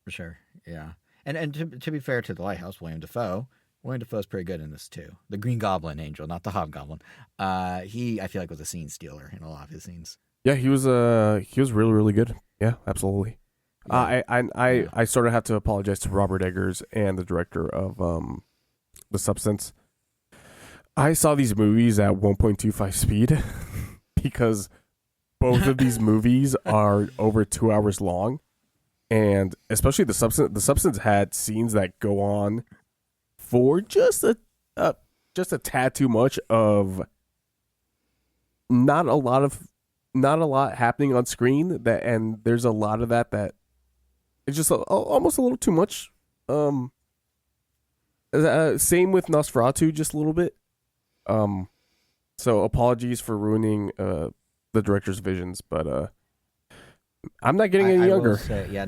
For sure, yeah. And to be fair to the Lighthouse, William Dafoe's pretty good in this too. The Green Goblin angel, not the Hobgoblin. I feel like was a scene stealer in a lot of his scenes. Yeah, he was really, really good. Yeah, absolutely. Yeah. I sort of have to apologize to Robert Eggers and the director of The Substance. I saw these movies at 1.25 speed because both of these movies are over 2 hours long, and especially The Substance. The Substance had scenes that go on for just a tad too much of not a lot happening on screen, and there's a lot of that it's just almost a little too much. Same with Nosferatu, just a little bit. So apologies for ruining the director's visions, but I'm not getting any younger. I will say, yeah,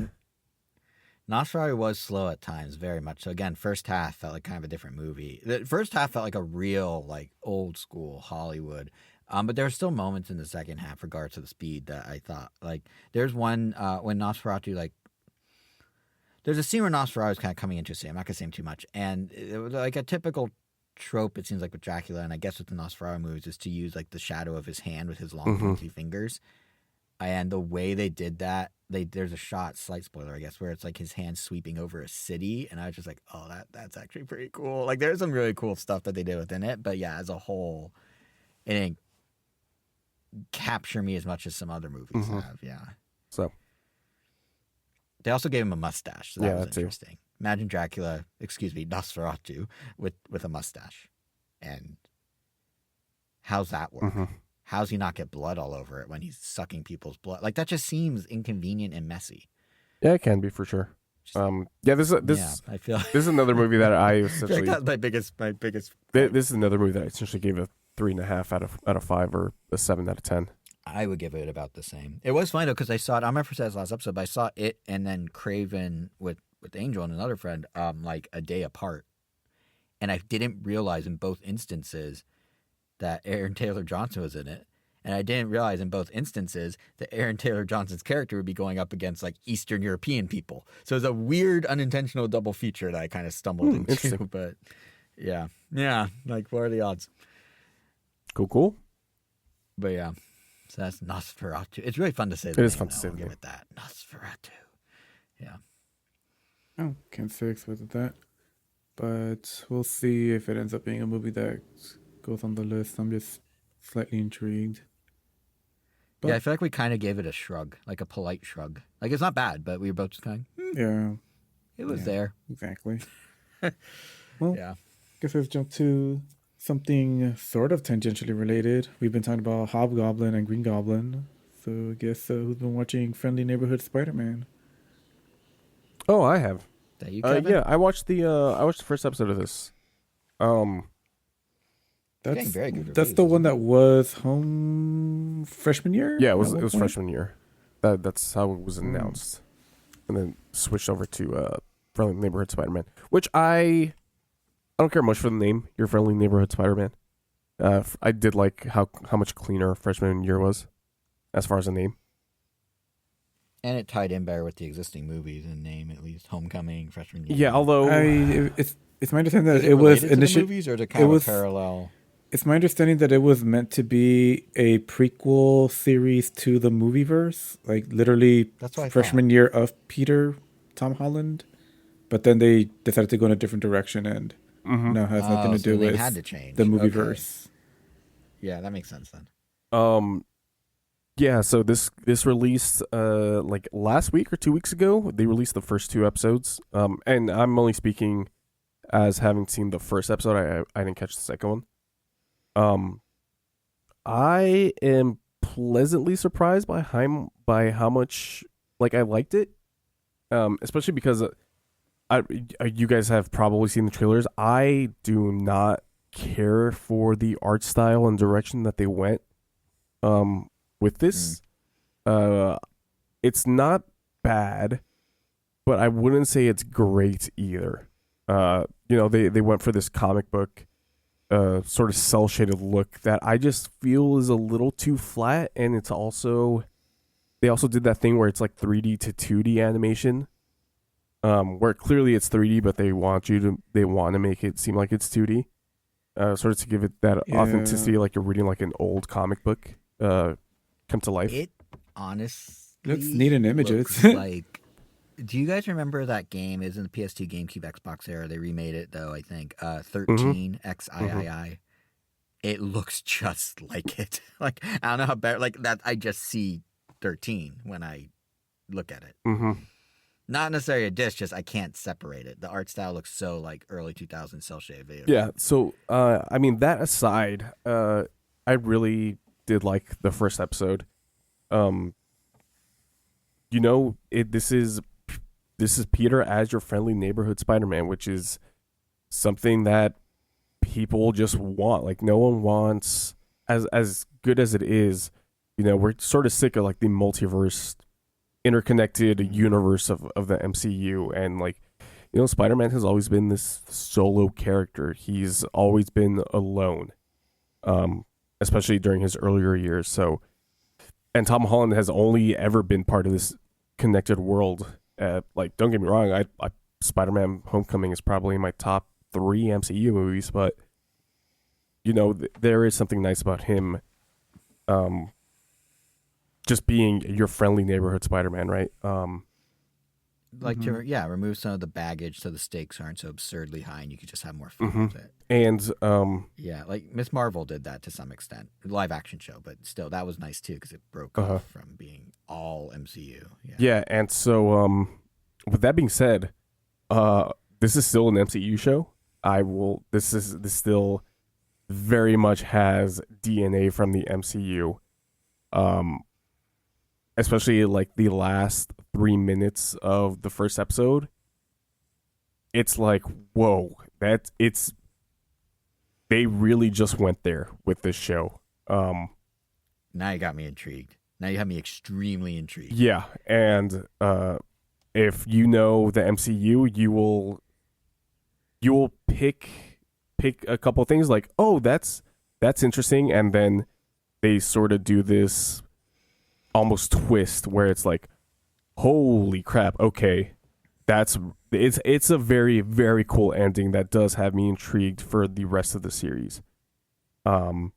Nosferatu was slow at times, very much so. Again, first half felt like kind of a different movie. The first half felt like a real, like, old school Hollywood. But there are still moments in the second half, regards to the speed, that I thought, like, there's one when Nosferatu, like, there's a scene where Nosferatu is kind of coming into a city. I'm not gonna say too much, and it was like a typical trope, it seems like, with Dracula, and I guess with the Nosferatu movies, is to use like the shadow of his hand with his long pointy fingers. And the way they did that, there's a shot, slight spoiler, I guess, where it's like his hand sweeping over a city, and I was just like, oh, that's actually pretty cool. Like, there's some really cool stuff that they did within it, but yeah, as a whole, it didn't capture me as much as some other movies have. Yeah. So they also gave him a mustache, so that was that too. interesting. Imagine Nosferatu with a mustache, and how's that work? How's he not get blood all over it when he's sucking people's blood? Like, that just seems inconvenient and messy. Yeah, it can be for sure. I feel this is another movie that I essentially. that's my biggest. This is another movie that I essentially gave a 3.5 out of 5 or a 7 out of 10. I would give it about the same. It was funny though, because I saw it. I remember saying this last episode, but I saw it and then Craven with Angel and another friend, like a day apart, and I didn't realize in both instances that Aaron Taylor Johnson was in it. And I didn't realize in both instances that Aaron Taylor Johnson's character would be going up against like Eastern European people. So it was a weird unintentional double feature that I kind of stumbled into. But yeah, like, what are the odds? Cool. But yeah, so that's Nosferatu. It's really fun to say. It is fun to say. Give it that, Nosferatu. Yeah. Oh, can't say with that. But we'll see if it ends up being a movie that goes on the list. I'm just slightly intrigued. But, yeah, I feel like we kind of gave it a shrug, like a polite shrug. Like, it's not bad, but we were both just kind of, yeah. It was there. Exactly. Well, yeah. Guess let's jump to something sort of tangentially related. We've been talking about Hobgoblin and Green Goblin. So I guess who's been watching Friendly Neighborhood Spider-Man? Oh, I have. That you, Kevin? Yeah, I watched the first episode of this. That's very good reviews, that's the one that was home freshman year? Yeah, it was freshman year. That's how it was announced. And then switched over to Friendly Neighborhood Spider-Man, which I don't care much for the name, Your Friendly Neighborhood Spider-Man. I did like how much cleaner freshman year was as far as the name. And it tied in better with the existing movies in name, at least. Homecoming, freshman year. Yeah, although it's my understanding that it was initially movies, or is it kind of parallel. It's my understanding that it was meant to be a prequel series to the movieverse, like literally freshman year of Peter, Tom Holland, but then they decided to go in a different direction and now has nothing to do with the movieverse. Okay. Yeah, that makes sense then. Yeah, so this released like last week or 2 weeks ago. They released the first 2 episodes. And I'm only speaking as having seen the first episode. I didn't catch the second one. I am pleasantly surprised by how much like I liked it. Especially because you guys have probably seen the trailers. I do not care for the art style and direction that they went with this. It's not bad, but I wouldn't say it's great either. They went for this comic book sort of cell shaded look that I just feel is a little too flat, and they also did that thing where it's like 3D to 2D animation, where clearly it's 3D, but they want to make it seem like it's 2D, sort of to give it that authenticity, like you're reading like an old comic book, come to life. It honestly Looks neat in looks images. like. Do you guys remember that game? It was in the PS2, GameCube, Xbox era. They remade it though. I think 13 XIII. It looks just like it. Like I don't know how bad. Like that, I just see 13 when I look at it. Mm-hmm. Not necessarily a disc, just I can't separate it. The art style looks so like early 2000s cell shade video. Yeah. So, I mean, that aside, I really did like the first episode. This is Peter as your friendly neighborhood Spider-Man, which is something that people just want. Like no one wants as good as it is. We're sort of sick of like the multiverse, interconnected universe of the MCU, and like Spider-Man has always been this solo character. He's always been alone, especially during his earlier years. So, and Tom Holland has only ever been part of this connected world. Like, don't get me wrong, I Spider-Man: Homecoming is probably in my top 3 MCU movies, but there is something nice about him, just being your friendly neighborhood Spider-Man, right? Like to remove some of the baggage so the stakes aren't so absurdly high and you can just have more fun with it. And yeah, like Miss Marvel did that to some extent, live action show, but still that was nice too because it broke off from being all MCU. Yeah, and so with that being said, this is still an MCU show. This still very much has DNA from the MCU. Especially like the last 3 minutes of the first episode, it's like, whoa, they really just went there with this show. Now you got me intrigued. Now you have me extremely intrigued. Yeah, and if you know the MCU, you will pick a couple things like, oh, that's interesting, and then they sort of do this almost twist where it's like, holy crap, okay, it's a very, very cool ending that does have me intrigued for the rest of the series. Oh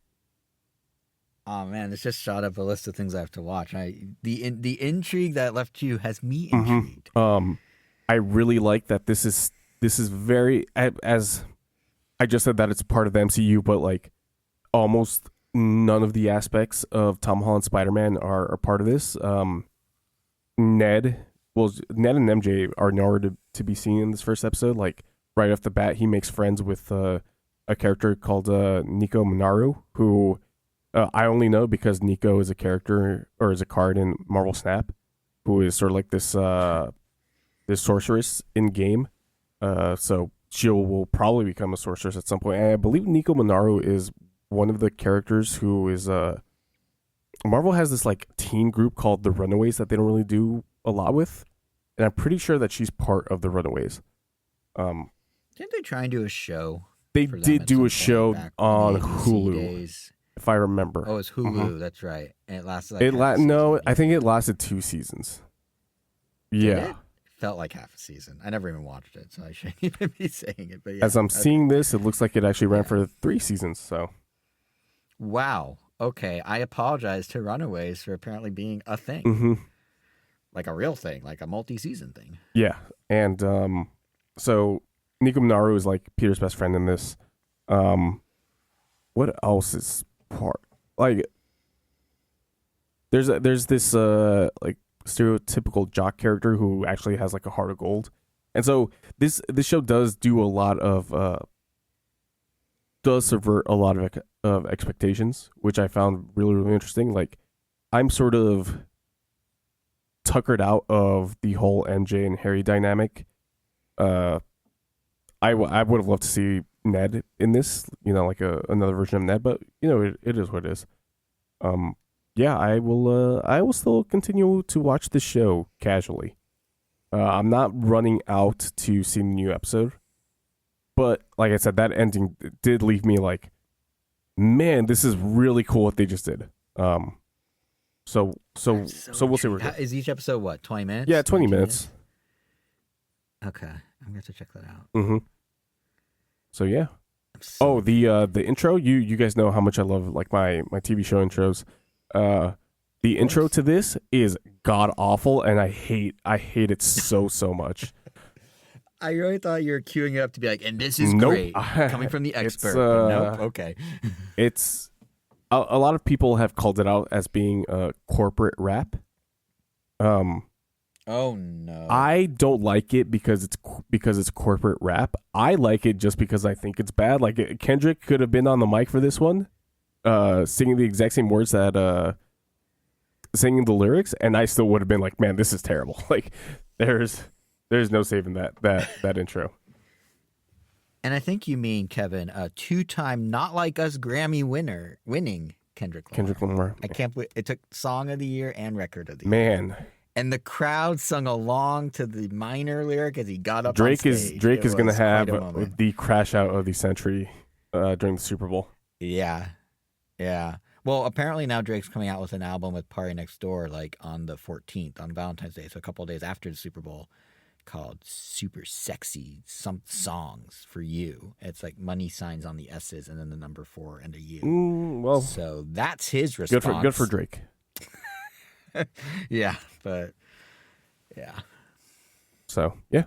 man, it's just shot up a list of things I have to watch. The intrigue that left you has me intrigued. I really like that this is very, as I just said, that it's part of the MCU, but like almost none of the aspects of Tom Holland Spider-Man are a part of this. Ned and MJ are nowhere to be seen in this first episode. Like right off the bat, he makes friends with a character called Nico Minoru, who I only know because Nico is a character or is a card in Marvel Snap, who is sort of like this sorceress in game. So she will probably become a sorceress at some point. And I believe Nico Minoru is one of the characters who is Marvel has this like teen group called the Runaways that they don't really do a lot with, and I'm pretty sure that she's part of the Runaways. Didn't they try and do a show? They did do a show on Hulu, if I remember. Oh, it's Hulu. That's right. And it lasted. I think it lasted 2 seasons. Yeah. It felt like half a season. I never even watched it, so I shouldn't even be saying it. But yeah, as I'm seeing this, it looks like it actually ran for 3 seasons. So. Wow. Okay. I apologize to Runaways for apparently being a thing. Like a real thing, like a multi-season thing. Yeah. And so Nico Minoru is like Peter's best friend in this. What else is part? Like there's this like stereotypical jock character who actually has like a heart of gold. And so this show does do a lot of does subvert a lot of expectations, which I found really, really interesting. Like, I'm sort of tuckered out of the whole MJ and Harry dynamic. I would have loved to see Ned in this, like another version of Ned, but it is what it is. Yeah, I will still continue to watch the show casually. I'm not running out to see the new episode. But like I said, that ending did leave me like, man, this is really cool what they just did. So we'll see where it goes. Is each episode what, 20 minutes? Yeah, 20 minutes. Okay, I'm gonna have to check that out. Mm-hmm. So yeah. So The intro. You guys know how much I love like my TV show intros. The intro to this is god awful, and I hate it so much. I really thought you were queuing it up to be like, and this is Nope. great, coming from the It's, expert. But nope. Okay. It's a lot of people have called it out as being corporate rap. Oh no. I don't like it because it's corporate rap. I like it just because I think it's bad. Like Kendrick could have been on the mic for this one, singing the exact same words that singing the lyrics, and I still would have been like, man, this is terrible. Like there's no saving that intro. And I think you mean, Kevin, a 2-time Not Like Us Grammy winning Kendrick Lamar. Kendrick Lamar. I can't believe it took Song of the Year and Record of the Year. Man. And the crowd sung along to the minor lyric as he got up Drake on stage. Drake is going to have moment. the crash out of the century during the Super Bowl. Yeah. Yeah. Well, apparently now Drake's coming out with an album with Party Next Door like on the 14th, on Valentine's Day, so a couple of days after the Super Bowl, called Super Sexy Songs for You. It's like money signs on the S's and then the number 4 and a U. Well, so that's his response. Good for Drake. Yeah, but yeah. So, yeah.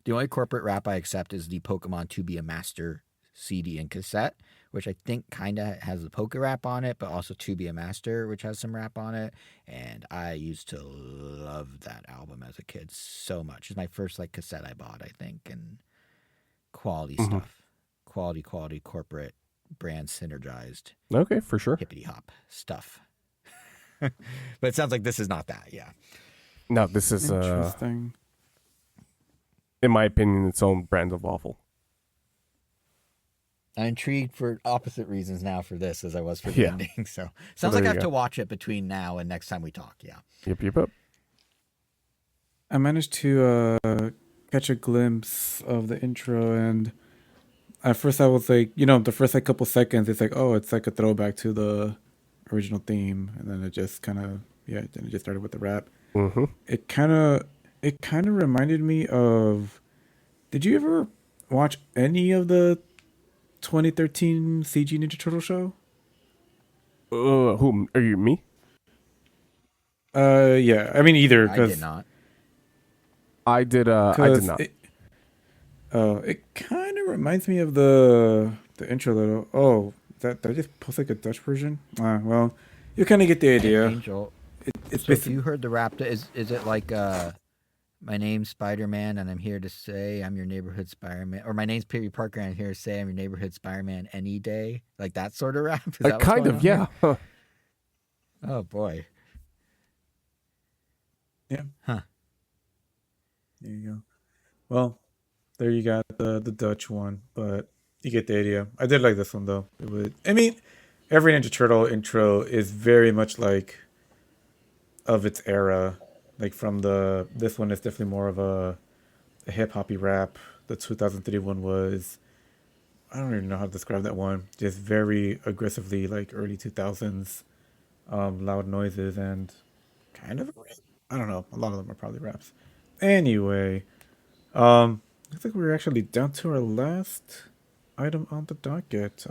The only corporate rap I accept is the Pokemon To Be a Master CD and cassette, which I think kind of has the Poke rap on it, but also To Be a Master, which has some rap on it. And I used to love that album as a kid so much. It's my first like cassette I bought, I think, and quality stuff. Quality, corporate, brand synergized. Okay, for sure. Hippity hop stuff. But it sounds like this is not that, yeah. No, this is interesting. In my opinion, its own brand of awful. I'm intrigued for opposite reasons now for this as I was for the ending. So sounds like I have to watch it between now and next time we talk. Yeah. Yep. I managed to catch a glimpse of the intro, and at first I was like, the first like couple seconds, it's like, oh, it's like a throwback to the original theme, and then it just kind of then it just started with the rap. Mm-hmm. It kind of reminded me of. Did you ever watch any of the 2013 CG Ninja Turtle show? Who are you? Me? Yeah. I mean, either. I did not. I did not. It kind of reminds me of the intro little. Oh, did I just post like a Dutch version? Well, you kind of get the idea. Angel. It's so if you heard the rap, is it like my name's Spider-Man and I'm here to say I'm your neighborhood Spider-Man, or my name's Peter Parker and I'm here to say I'm your neighborhood Spider-Man any day, like that sort of rap? Is that kind of, yeah. Huh. Oh boy. Yeah. Huh. There you go. Well, there you got the Dutch one, but you get the idea. I did like this one though. Every Ninja Turtle intro is very much like of its era. Like this one is definitely more of a hip hoppy rap. The 2003 one was, I don't even know how to describe that one. Just very aggressively like early 2000s, loud noises and kind of, I don't know. A lot of them are probably raps. Anyway, looks like we're actually down to our last item on the docket.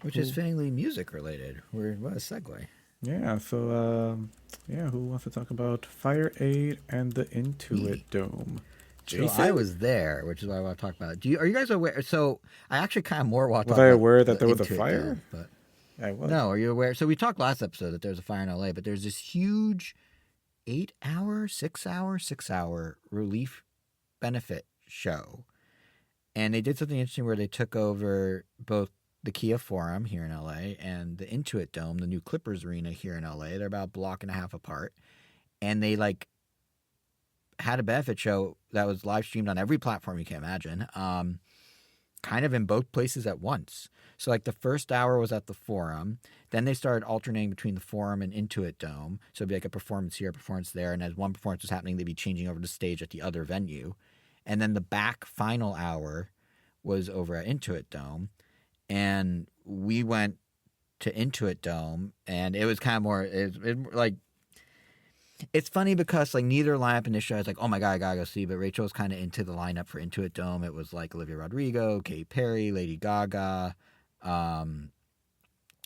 Which is fittingly music related. What a segue. Yeah, so who wants to talk about FireAid and the Intuit Dome? Jason? So I was there, which is why I want to talk about it. Are you guys aware? So I actually kind of more want to Was talk I about aware that there was a Intuit fire? Dome, but I was. No, are you aware? So we talked last episode that there's a fire in LA, but there's this huge 6-hour relief benefit show. And they did something interesting where they took over both the Kia Forum here in LA and the Intuit Dome, the new Clippers arena here in LA. They're about a block and a half apart. And they had a benefit show that was live streamed on every platform you can imagine, kind of in both places at once. So the first hour was at the Forum. Then they started alternating between the Forum and Intuit Dome. So it'd be like a performance here, a performance there. And as one performance was happening, they'd be changing over to stage at the other venue. And then the back final hour was over at Intuit Dome. And we went to Intuit Dome, and it was kind of more It's funny because like neither lineup initially I was like, oh my God, I gotta go see. But Rachel was kind of into the lineup for Intuit Dome. It was like Olivia Rodrigo, Katy Perry, Lady Gaga, um,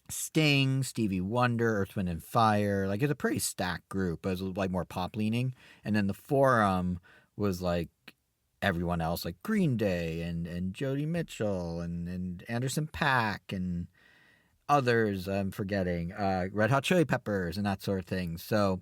Sting, Stevie Wonder, Earth, Wind and Fire. Like it's a pretty stacked group, but it was like more pop leaning. And then the forum was like everyone else, like Green Day and Joni Mitchell and Anderson .Paak and others. I'm forgetting Red Hot Chili Peppers and that sort of thing. So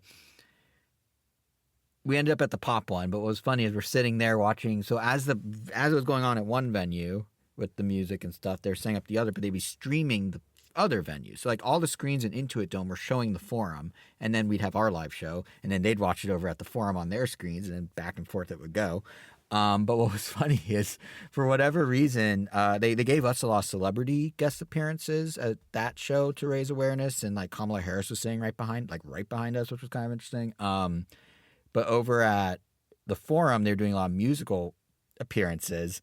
we ended up at the pop one. But what was funny is we're sitting there watching. So as it was going on at one venue with the music and stuff, they're setting up the other, but they'd be streaming the other venues. So like all the screens in Intuit Dome were showing the forum, and then we'd have our live show, and then they'd watch it over at the forum on their screens, and then back and forth it would go. But what was funny is, for whatever reason, they gave us a lot of celebrity guest appearances at that show to raise awareness, and like Kamala Harris was sitting right behind us, which was kind of interesting. But over at the forum, they're doing a lot of musical appearances,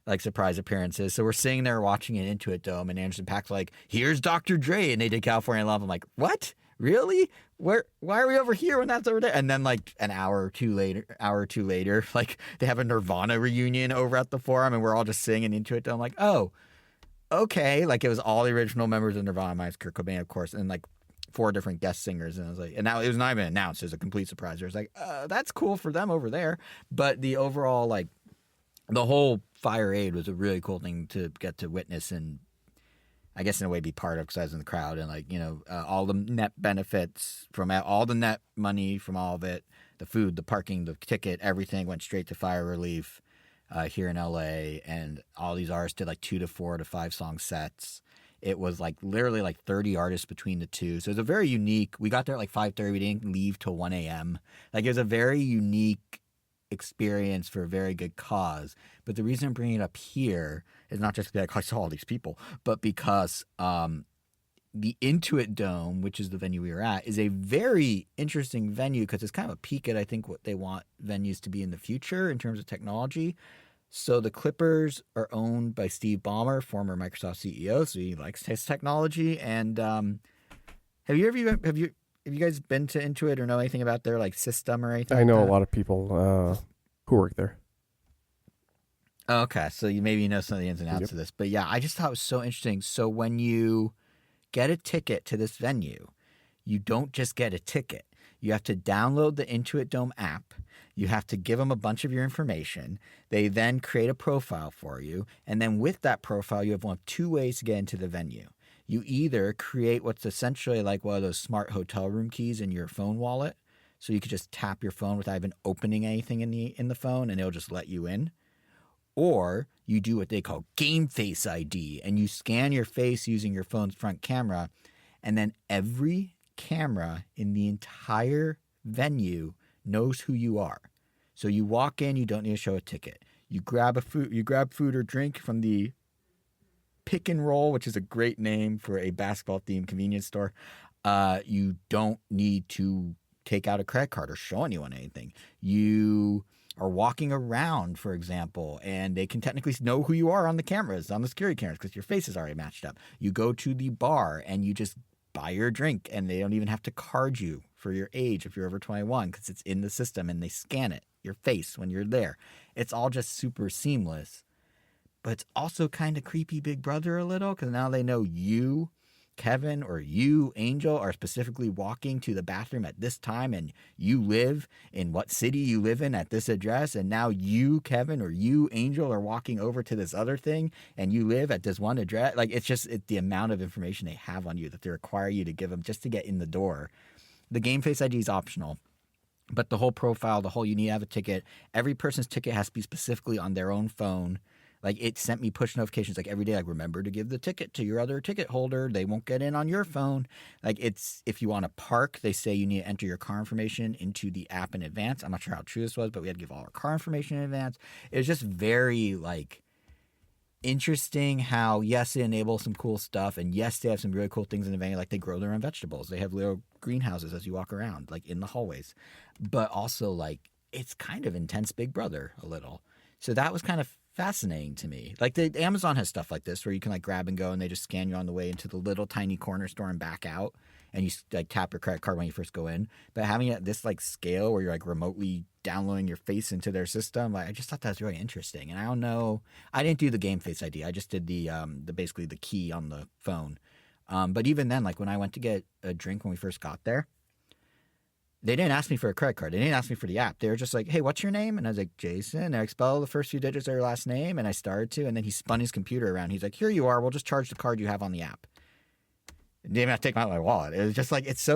like surprise appearances. So we're sitting there watching an Intuit Dome, and Anderson .Paak's like, "Here's Dr. Dre," and they did California Love. I'm like, "What? Really? Why are we over here when that's over there?" And then like an hour or two later, like they have a Nirvana reunion over at the forum, and we're all just singing Intuit Dome. I'm like, oh, okay. Like it was all the original members of Nirvana, minus Kurt Cobain, of course, and like 4 different guest singers. And I was like, and now it was not even announced. It was a complete surprise. It was like, that's cool for them over there. But the overall, like, the whole FireAid was a really cool thing to get to witness and I guess in a way be part of, because I was in the crowd, and like, you know, all the net benefits from all the net money from all of it, the food, the parking, the ticket, everything went straight to fire relief here in LA. And all these artists did like 2 to 4 to 5 song sets. It was like literally like 30 artists between the two. So it was a very unique, we got there at like 5:30. We didn't leave till 1 a.m. Like it was a very unique experience for a very good cause. But the reason I'm bringing it up here is not just because I saw all these people, but because the Intuit Dome, which is the venue we were at, is a very interesting venue because it's kind of a peek at, I think, what they want venues to be in the future in terms of technology. So the Clippers are owned by Steve Ballmer, former Microsoft CEO, so he likes his technology. And have you guys been to Intuit or know anything about their like system or anything? I know a lot of people who work there. Okay, so maybe you know some of the ins and outs of this. But yeah, I just thought it was so interesting. So when you get a ticket to this venue, you don't just get a ticket. You have to download the Intuit Dome app. You have to give them a bunch of your information. They then create a profile for you. And then with that profile, you have one of 2 ways to get into the venue. You either create what's essentially like one of those smart hotel room keys in your phone wallet. So you could just tap your phone without even opening anything in the phone, and it'll just let you in. Or you do what they call Game Face ID, and you scan your face using your phone's front camera, and then every camera in the entire venue knows who you are. So you walk in, you don't need to show a ticket. You grab food or drink from the Pick and Roll, which is a great name for a basketball-themed convenience store. You don't need to take out a credit card or show anyone anything. You are walking around, for example, and they can technically know who you are on the cameras, on the security cameras, because your face is already matched up. You go to the bar and you just buy your drink, and they don't even have to card you for your age if you're over 21, because it's in the system and they scan it, your face, when you're there. It's all just super seamless. But it's also kind of creepy Big Brother a little, because now they know you, Kevin, or you, Angel, are specifically walking to the bathroom at this time, and you live in what city you live in at this address, and now you, Kevin, or you, Angel, are walking over to this other thing, and you live at this one address. Like, it's the amount of information they have on you that they require you to give them just to get in the door. The Game Face ID is optional, but the whole profile, you need to have a ticket. Every person's ticket has to be specifically on their own phone. Like, it sent me push notifications like every day, like, remember to give the ticket to your other ticket holder. They won't get in on your phone. Like, if you want to park, they say you need to enter your car information into the app in advance. I'm not sure how true this was, but we had to give all our car information in advance. It was just very, like, interesting how, yes, they enable some cool stuff, and yes, they have some really cool things in the venue. Like, they grow their own vegetables. They have little greenhouses as you walk around, like, in the hallways. But also, like, it's kind of intense Big Brother a little. So that was kind of fascinating to me. Like, Amazon has stuff like this where you can like grab and go, and they just scan you on the way into the little tiny corner store and back out. and you like tap your credit card when you first go in. But having it at this like scale where you're like remotely downloading your face into their system, like I just thought that was really interesting. And I don't know, I didn't do the game Face ID. I just did the basically the key on the phone. But even then, like when I went to get a drink when we first got there, they didn't ask me for a credit card. They didn't ask me for the app. They were just like, hey, what's your name? And I was like, Jason. And I spelled the first few digits of your last name. And I started to. And then he spun his computer around. He's like, here you are. We'll just charge the card you have on the app. Didn't even have to take out my wallet. It was just like, it's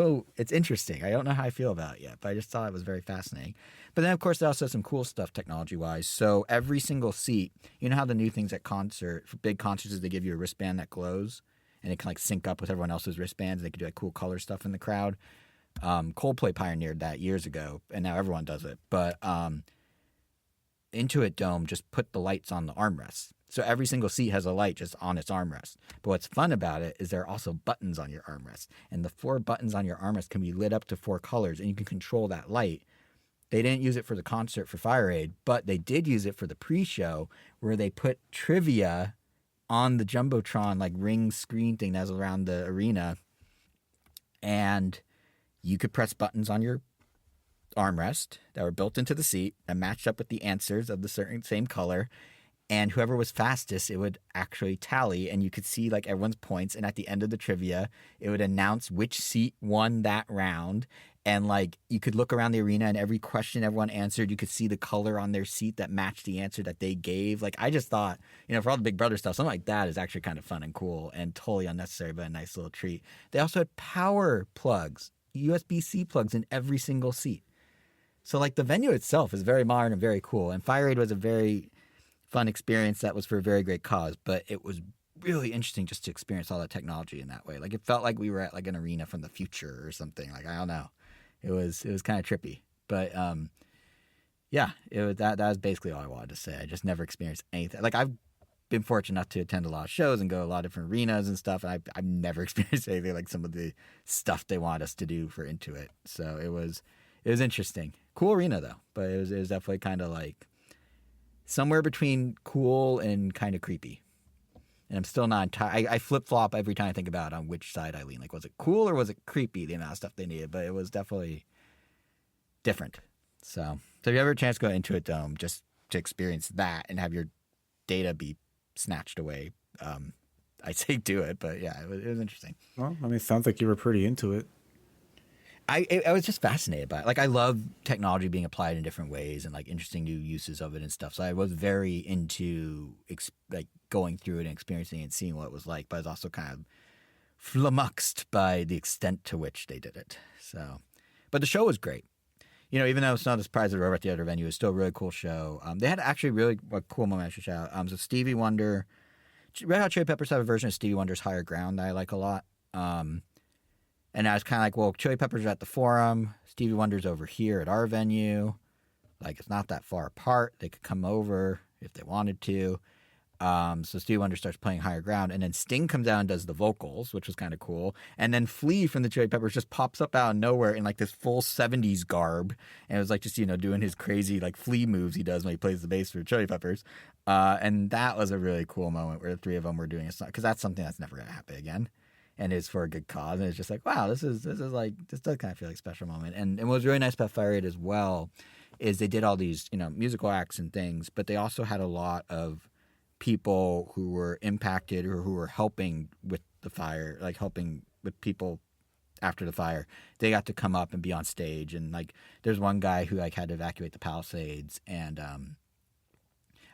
interesting. I don't know how I feel about it yet, but I just thought it was very fascinating. But then, of course, they also have some cool stuff technology-wise. So every single seat, you know how the new things at for big concerts is they give you a wristband that glows and it can like sync up with everyone else's wristbands. They can do like cool color stuff in the crowd. Coldplay pioneered that years ago, and now everyone does it. But Intuit Dome just put the lights on the armrests. So every single seat has a light just on its armrest. But what's fun about it is there are also buttons on your armrest. And the 4 buttons on your armrest can be lit up to 4 colors, and you can control that light. They didn't use it for the concert for FireAid, but they did use it for the pre-show where they put trivia on the Jumbotron, like ring screen thing that was around the arena. And you could press buttons on your armrest that were built into the seat and matched up with the answers of the same color. And whoever was fastest, it would actually tally, and you could see like everyone's points. And at the end of the trivia, it would announce which seat won that round. And like you could look around the arena, and every question everyone answered, you could see the color on their seat that matched the answer that they gave. Like I just thought, for all the Big Brother stuff, something like that is actually kind of fun and cool and totally unnecessary, but a nice little treat. They also had power plugs, USB-C plugs in every single seat. So like the venue itself is very modern and very cool. And FireAid was a very fun experience that was for a very great cause, but it was really interesting just to experience all that technology in that way. Like it felt like we were at like an arena from the future or something. Like I don't know, it was kind of trippy, but yeah, that was basically all I wanted to say. I just never experienced anything. Like I've been fortunate enough to attend a lot of shows and go to a lot of different arenas and stuff, and I've never experienced anything like some of the stuff they want us to do for Intuit. So it was interesting. Cool arena though, but it was definitely kind of like somewhere between cool and kind of creepy. And I'm still not entirely... I flip-flop every time I think about on which side I lean. Like, was it cool or was it creepy, the amount of stuff they needed? But it was definitely different. So if you ever a chance to go into Intuit Dome just to experience that and have your data be snatched away, I'd say do it. But yeah, it was interesting. Well, I mean, it sounds like you were pretty into it. I was just fascinated by it. Like I love technology being applied in different ways and like interesting new uses of it and stuff. So I was very into like going through it and experiencing it and seeing what it was like. But I was also kind of flummoxed by the extent to which they did it. So, but the show was great. Even though it's not a surprise that we were at the other venue, it was still a really cool show. They had actually really a cool moment I should shout out. So Stevie Wonder, Red Hot Chili Peppers have a version of Stevie Wonder's Higher Ground that I like a lot. And I was kind of like, well, Chili Peppers are at the Forum. Stevie Wonder's over here at our venue. Like, it's not that far apart. They could come over if they wanted to. So Stevie Wonder starts playing Higher Ground. And then Sting comes out and does the vocals, which was kind of cool. And then Flea from the Chili Peppers just pops up out of nowhere in, like, this full 70s garb. And it was, like, just, doing his crazy, like, Flea moves he does when he plays the bass for Chili Peppers. And that was a really cool moment where the 3 of them were doing a song. Because that's something that's never going to happen again. And it's for a good cause. And it's just like, wow, this does kind of feel like a special moment. And what was really nice about FireAid as well is they did all these, musical acts and things, but they also had a lot of people who were impacted or who were helping with the fire, like helping with people after the fire. They got to come up and be on stage. And like, there's one guy who like had to evacuate the Palisades, and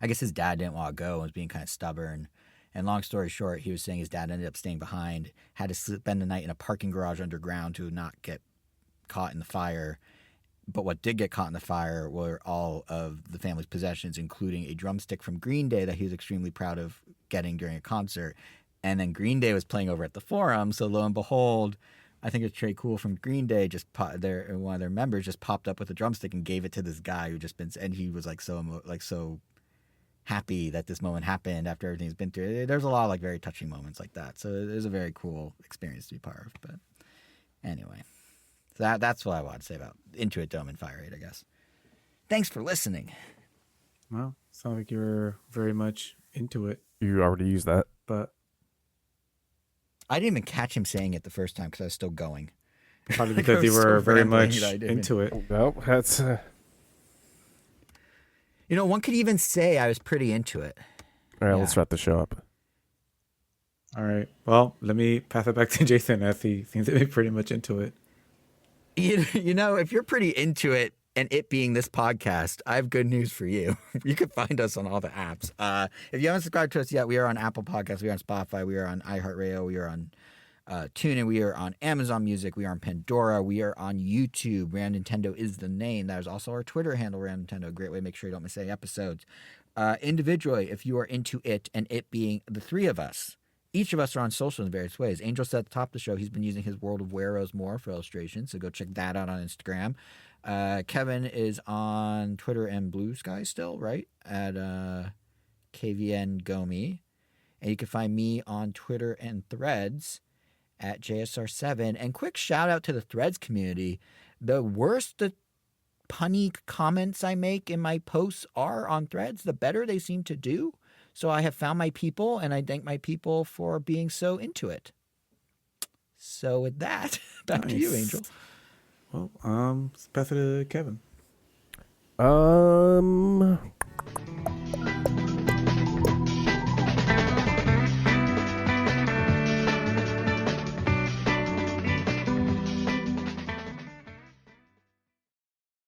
I guess his dad didn't want to go and was being kind of stubborn. And long story short, he was saying his dad ended up staying behind, had to spend the night in a parking garage underground to not get caught in the fire. But what did get caught in the fire were all of the family's possessions, including a drumstick from Green Day that he was extremely proud of getting during a concert. And then Green Day was playing over at the Forum, so lo and behold, I think it's Trey Cool from Green Day one of their members just popped up with a drumstick and gave it to this guy who and he was like so happy that this moment happened after everything's been through. There's a lot of like very touching moments like that. So it was a very cool experience to be part of. But anyway, so that's what I wanted to say about Intuit Dome and FireAid, I guess. Thanks for listening. Well, sounds like you were very much into it. You already used that. But I didn't even catch him saying it the first time because I was still going. Probably Like, I because you was so were very rambling much that I didn't into it. Nope, that's You know, one could even say I was pretty into it. all right. Yeah. Let's wrap the show up. All right. Well, let me pass it back to Jason as he seems to be pretty much into it. You know, if you're pretty into it, and it being this podcast, I have good news for you. You can find us on all the apps. If you haven't subscribed to us yet, we are on Apple Podcasts, we are on Spotify, we are on iHeartRadio, we are on TuneIn, we are on Amazon Music, we are on Pandora, we are on YouTube. Rand Nintendo is the name. That is also our Twitter handle, Rand Nintendo. A great way to make sure you don't miss any episodes. Individually, if you are into it, and it being the three of us, each of us are on social in various ways. Angel said at the top of the show he's been using his World of Weros more for illustration, so go check that out on Instagram. Kevin is on Twitter and Blue Sky still, right? At KVN Gomi. And you can find me on Twitter and Threads at JSR7. And quick shout out to the Threads community. The worse the punny comments I make in my posts are on Threads, the better they seem to do. So I have found my people, and I thank my people for being so into it. So with that, back to you, Nice. Angel. Well, let's pass it to Kevin.